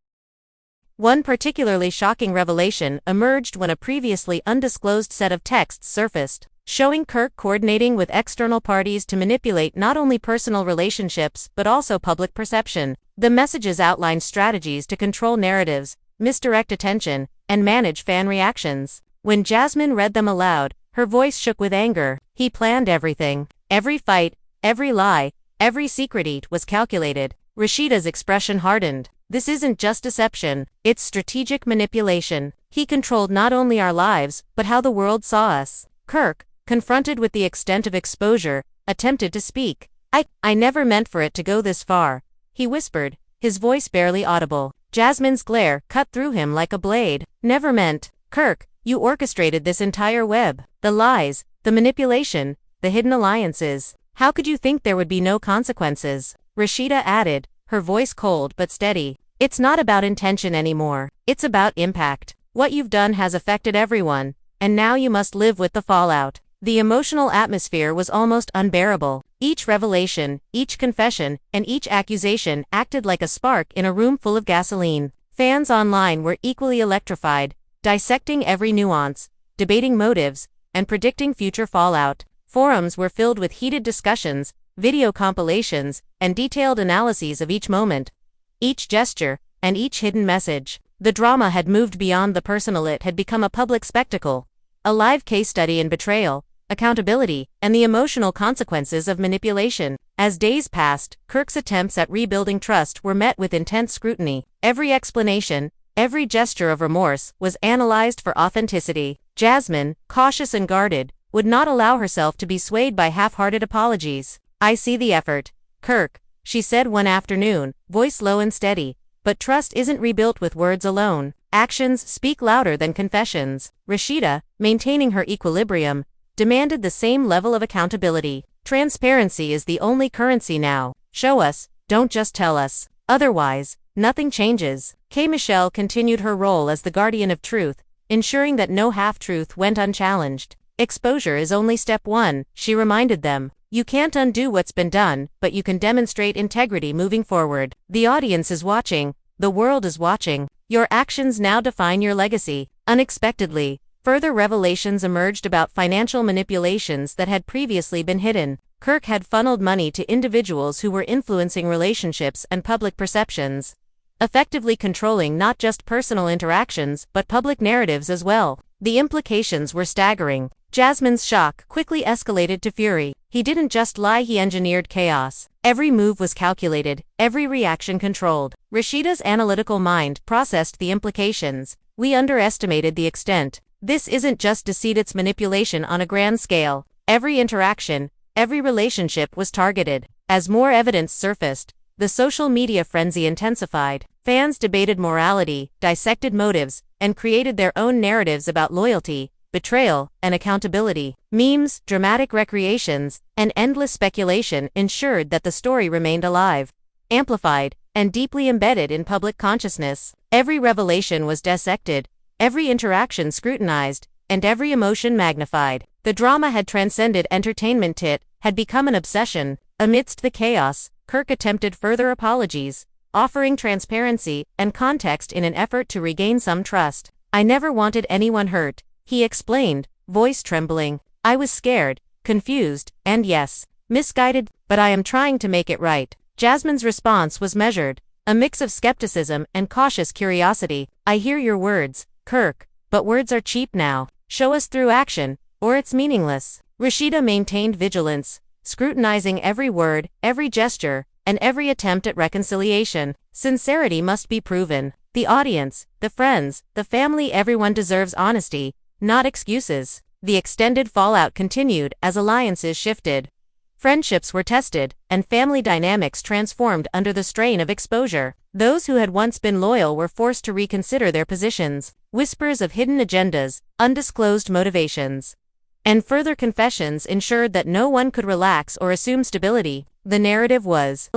One particularly shocking revelation emerged when a previously undisclosed set of texts surfaced, showing Kirk coordinating with external parties to manipulate not only personal relationships but also public perception. The messages outlined strategies to control narratives, misdirect attention, and manage fan reactions. When Jasmine read them aloud, her voice shook with anger. He planned everything. Every fight, every lie, every secret eat was calculated. Rasheeda's expression hardened. This isn't just deception, it's strategic manipulation. He controlled not only our lives, but how the world saw us. Kirk, confronted with the extent of exposure, attempted to speak. I never meant for it to go this far, he whispered, his voice barely audible. Jasmine's glare cut through him like a blade. Never meant. Kirk, you orchestrated this entire web. The lies, the manipulation, the hidden alliances. How could you think there would be no consequences? Rasheeda added, her voice cold but steady. It's not about intention anymore. It's about impact. What you've done has affected everyone, and now you must live with the fallout. The emotional atmosphere was almost unbearable. Each revelation, each confession, and each accusation acted like a spark in a room full of gasoline. Fans online were equally electrified, dissecting every nuance, debating motives, and predicting future fallout. Forums were filled with heated discussions, video compilations, and detailed analyses of each moment, each gesture, and each hidden message. The drama had moved beyond the personal, it had become a public spectacle, a live case study in betrayal, accountability, and the emotional consequences of manipulation. As days passed, Kirk's attempts at rebuilding trust were met with intense scrutiny. Every explanation, every gesture of remorse was analyzed for authenticity. Jasmine, cautious and guarded, would not allow herself to be swayed by half-hearted apologies. I see the effort, Kirk, she said one afternoon, voice low and steady. But trust isn't rebuilt with words alone. Actions speak louder than confessions. Rasheeda, maintaining her equilibrium, demanded the same level of accountability. Transparency is the only currency now. Show us, don't just tell us. Otherwise, nothing changes. K. Michelle continued her role as the guardian of truth, ensuring that no half-truth went unchallenged. Exposure is only step one, she reminded them. You can't undo what's been done, but you can demonstrate integrity moving forward. The audience is watching. The world is watching. Your actions now define your legacy. Unexpectedly, further revelations emerged about financial manipulations that had previously been hidden. Kirk had funneled money to individuals who were influencing relationships and public perceptions, effectively controlling not just personal interactions but public narratives as well. The implications were staggering. Jasmine's shock quickly escalated to fury. He didn't just lie, he engineered chaos. Every move was calculated, every reaction controlled. Rasheeda's analytical mind processed the implications. We underestimated the extent. This isn't just deceit, it's manipulation on a grand scale. Every interaction, every relationship was targeted. As more evidence surfaced, the social media frenzy intensified. Fans debated morality, dissected motives, and created their own narratives about loyalty, betrayal, and accountability. Memes, dramatic recreations, and endless speculation ensured that the story remained alive, amplified, and deeply embedded in public consciousness. Every revelation was dissected, every interaction scrutinized, and every emotion magnified. The drama had transcended entertainment, it had become an obsession. Amidst the chaos, Kirk attempted further apologies, offering transparency and context in an effort to regain some trust. I never wanted anyone hurt, he explained, voice trembling. I was scared, confused, and yes, misguided, but I am trying to make it right. Jasmine's response was measured, a mix of skepticism and cautious curiosity. I hear your words, Kirk, but words are cheap now. Show us through action, or it's meaningless. Rasheeda maintained vigilance, scrutinizing every word, every gesture, and every attempt at reconciliation. Sincerity must be proven. The audience, the friends, the family, everyone deserves honesty, not excuses. The extended fallout continued as alliances shifted. Friendships were tested, and family dynamics transformed under the strain of exposure. Those who had once been loyal were forced to reconsider their positions. Whispers of hidden agendas, undisclosed motivations, and further confessions ensured that no one could relax or assume stability. The narrative was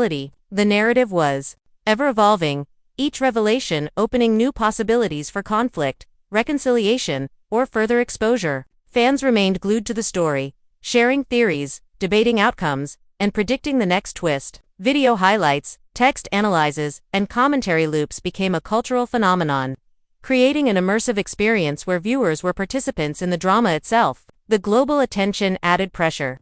ever evolving, each revelation opening new possibilities for conflict, reconciliation, or further exposure. Fans remained glued to the story, sharing theories, debating outcomes, and predicting the next twist. Video highlights, text analyses, and commentary loops became a cultural phenomenon, creating an immersive experience where viewers were participants in the drama itself. The global attention added pressure,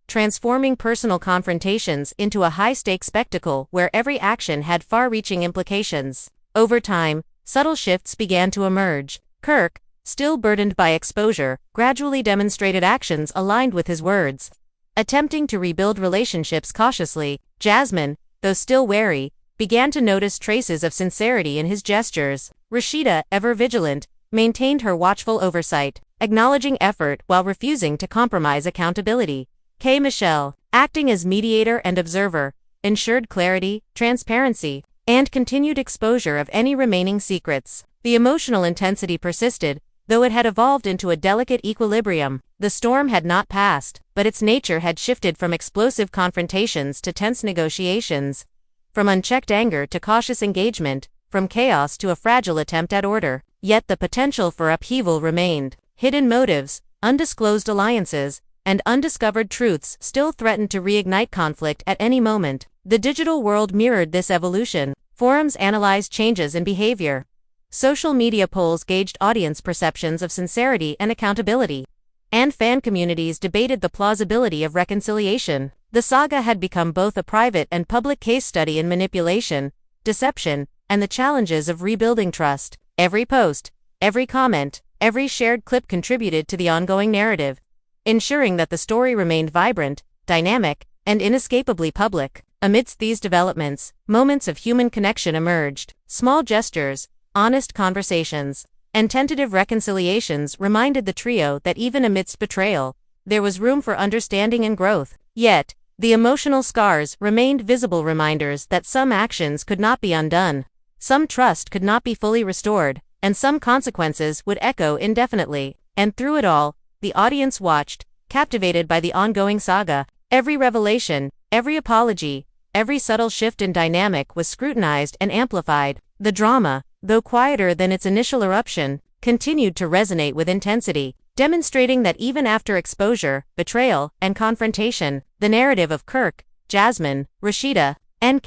transforming personal confrontations into a high-stakes spectacle where every action had far-reaching implications. Over time, subtle shifts began to emerge. Kirk, still burdened by exposure, gradually demonstrated actions aligned with his words, attempting to rebuild relationships cautiously. Jasmine, though still wary, began to notice traces of sincerity in his gestures. Rasheeda, ever vigilant, maintained her watchful oversight, acknowledging effort while refusing to compromise accountability. K. Michelle, acting as mediator and observer, ensured clarity, transparency, and continued exposure of any remaining secrets. The emotional intensity persisted, though it had evolved into a delicate equilibrium. The storm had not passed, but its nature had shifted from explosive confrontations to tense negotiations, from unchecked anger to cautious engagement, from chaos to a fragile attempt at order. Yet the potential for upheaval remained. Hidden motives, undisclosed alliances, and undiscovered truths still threatened to reignite conflict at any moment. The digital world mirrored this evolution. Forums analyzed changes in behavior. Social media polls gauged audience perceptions of sincerity and accountability. And fan communities debated the plausibility of reconciliation. The saga had become both a private and public case study in manipulation, deception, and the challenges of rebuilding trust. Every post, every comment, every shared clip contributed to the ongoing narrative, ensuring that the story remained vibrant, dynamic, and inescapably public. Amidst these developments, moments of human connection emerged. Small gestures, honest conversations, and tentative reconciliations reminded the trio that even amidst betrayal, there was room for understanding and growth. Yet, The emotional scars remained visible reminders that some actions could not be undone, some trust could not be fully restored, and some consequences would echo indefinitely. And through it all, the audience watched, captivated by the ongoing saga. Every revelation, every apology, every subtle shift in dynamic was scrutinized and amplified. The drama, though quieter than its initial eruption, continued to resonate with intensity, demonstrating that even after exposure, betrayal, and confrontation, the narrative of Kirk, Jasmine, Rasheeda, and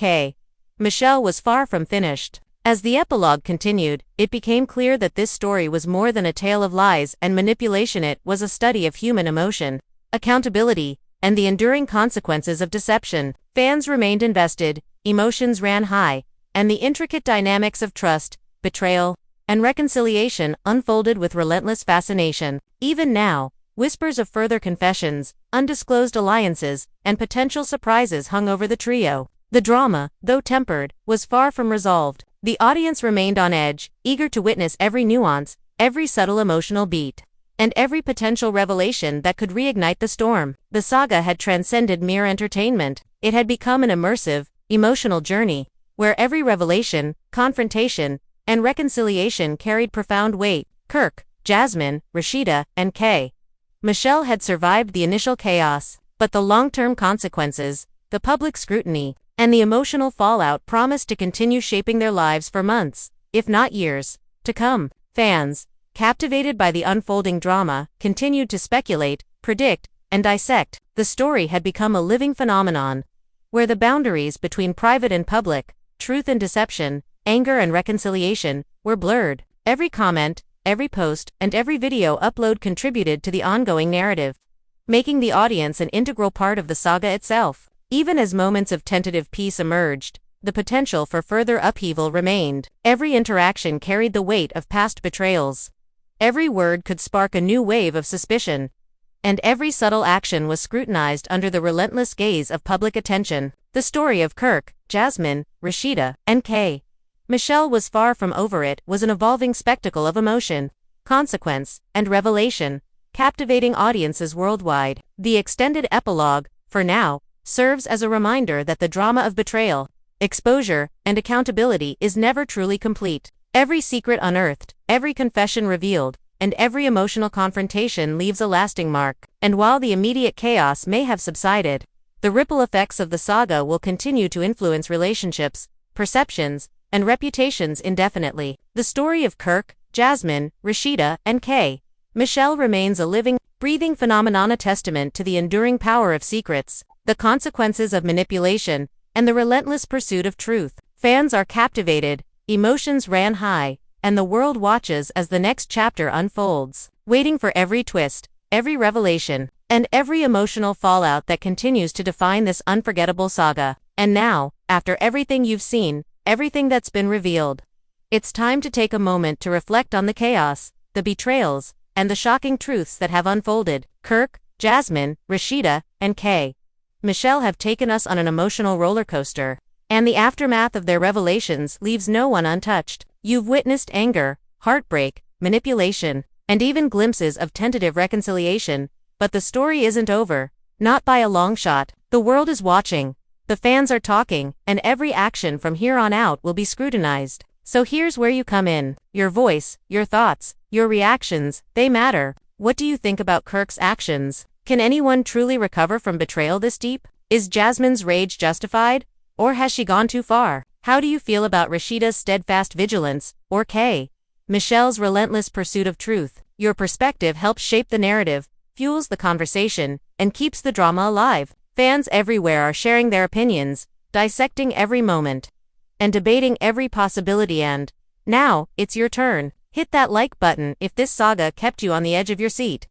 Michelle was far from finished. As the epilogue continued, it became clear that this story was more than a tale of lies and manipulation. It was a study of human emotion, accountability, and the enduring consequences of deception. Fans remained invested, emotions ran high, and the intricate dynamics of trust, betrayal, and reconciliation unfolded with relentless fascination. Even now, whispers of further confessions, undisclosed alliances, and potential surprises hung over the trio. The drama, though tempered, was far from resolved. The audience remained on edge, eager to witness every nuance, every subtle emotional beat, and every potential revelation that could reignite the storm. The saga had transcended mere entertainment. It had become an immersive, emotional journey, where every revelation, confrontation, and reconciliation carried profound weight. Kirk, Jasmine, Rasheeda, and Michelle had survived the initial chaos, but the long-term consequences, the public scrutiny, and the emotional fallout promised to continue shaping their lives for months, if not years, to come. Fans, captivated by the unfolding drama, continued to speculate, predict, and dissect. The story had become a living phenomenon, where the boundaries between private and public, truth and deception, anger and reconciliation, were blurred. Every comment, every post, and every video upload contributed to the ongoing narrative, making the audience an integral part of the saga itself. Even as moments of tentative peace emerged, the potential for further upheaval remained. Every interaction carried the weight of past betrayals. Every word could spark a new wave of suspicion, and every subtle action was scrutinized under the relentless gaze of public attention. The story of Kirk, Jasmine, Rasheeda, and Michelle was far from over. It was an evolving spectacle of emotion, consequence, and revelation, captivating audiences worldwide. The extended epilogue, for now, serves as a reminder that the drama of betrayal, exposure, and accountability is never truly complete. Every secret unearthed, every confession revealed, and every emotional confrontation leaves a lasting mark. And while the immediate chaos may have subsided, the ripple effects of the saga will continue to influence relationships, perceptions, and reputations indefinitely. The story of Kirk, Jasmine, Rasheeda, and Michelle remains a living, breathing phenomenon, a testament to the enduring power of secrets, the consequences of manipulation, and the relentless pursuit of truth. Fans are captivated, emotions ran high, and the world watches as the next chapter unfolds, waiting for every twist, every revelation, and every emotional fallout that continues to define this unforgettable saga. And now, after everything you've seen, everything that's been revealed, it's time to take a moment to reflect on the chaos, the betrayals, and the shocking truths that have unfolded. Kirk, Jasmine, Rasheeda, and Michelle have taken us on an emotional roller coaster, and the aftermath of their revelations leaves no one untouched. You've witnessed anger, heartbreak, manipulation, and even glimpses of tentative reconciliation, but the story isn't over, not by a long shot. The world is watching, the fans are talking, and every action from here on out will be scrutinized. So here's where you come in. Your voice, your thoughts, your reactions, they matter. What do you think about Kirk's actions? Can anyone truly recover from betrayal this deep? Is Jasmine's rage justified, or has she gone too far? How do you feel about Rasheeda's steadfast vigilance, or Michelle's relentless pursuit of truth? Your perspective helps shape the narrative, fuels the conversation, and keeps the drama alive. Fans everywhere are sharing their opinions, dissecting every moment, and debating every possibility. And now, it's your turn. Hit that like button if this saga kept you on the edge of your seat,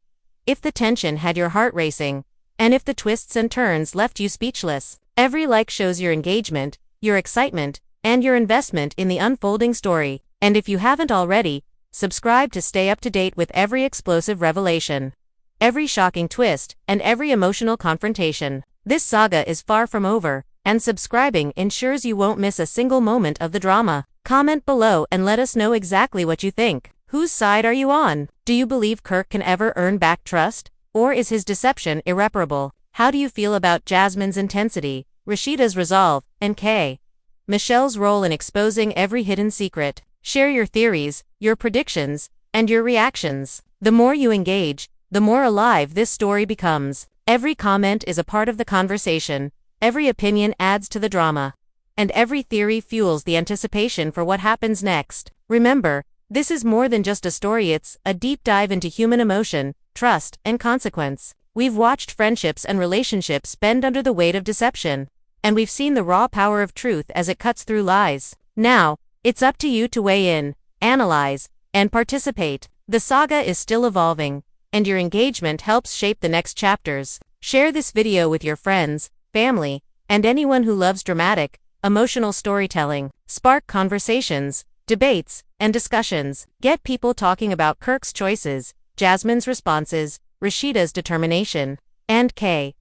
if the tension had your heart racing, and if the twists and turns left you speechless. Every like shows your engagement, your excitement, and your investment in the unfolding story. And if you haven't already, subscribe to stay up to date with every explosive revelation, every shocking twist, and every emotional confrontation. This saga is far from over, and subscribing ensures you won't miss a single moment of the drama. Comment below and let us know exactly what you think. Whose side are you on? Do you believe Kirk can ever earn back trust, or is his deception irreparable? How do you feel about Jasmine's intensity, Rasheeda's resolve, and K. Michelle's role in exposing every hidden secret? Share your theories, your predictions, and your reactions. The more you engage, the more alive this story becomes. Every comment is a part of the conversation, every opinion adds to the drama, and every theory fuels the anticipation for what happens next. Remember, this is more than just a story, it's a deep dive into human emotion, trust, and consequence. We've watched friendships and relationships bend under the weight of deception, and we've seen the raw power of truth as it cuts through lies. Now, it's up to you to weigh in, analyze, and participate. The saga is still evolving, and your engagement helps shape the next chapters. Share this video with your friends, family, and anyone who loves dramatic, emotional storytelling. Spark conversations, debates, and discussions. Get people talking about Kirk's choices, Jasmine's responses, Rasheeda's determination, and K.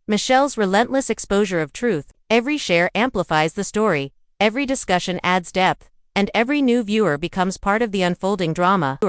Michelle's relentless exposure of truth. Every share amplifies the story, every discussion adds depth, and every new viewer becomes part of the unfolding drama.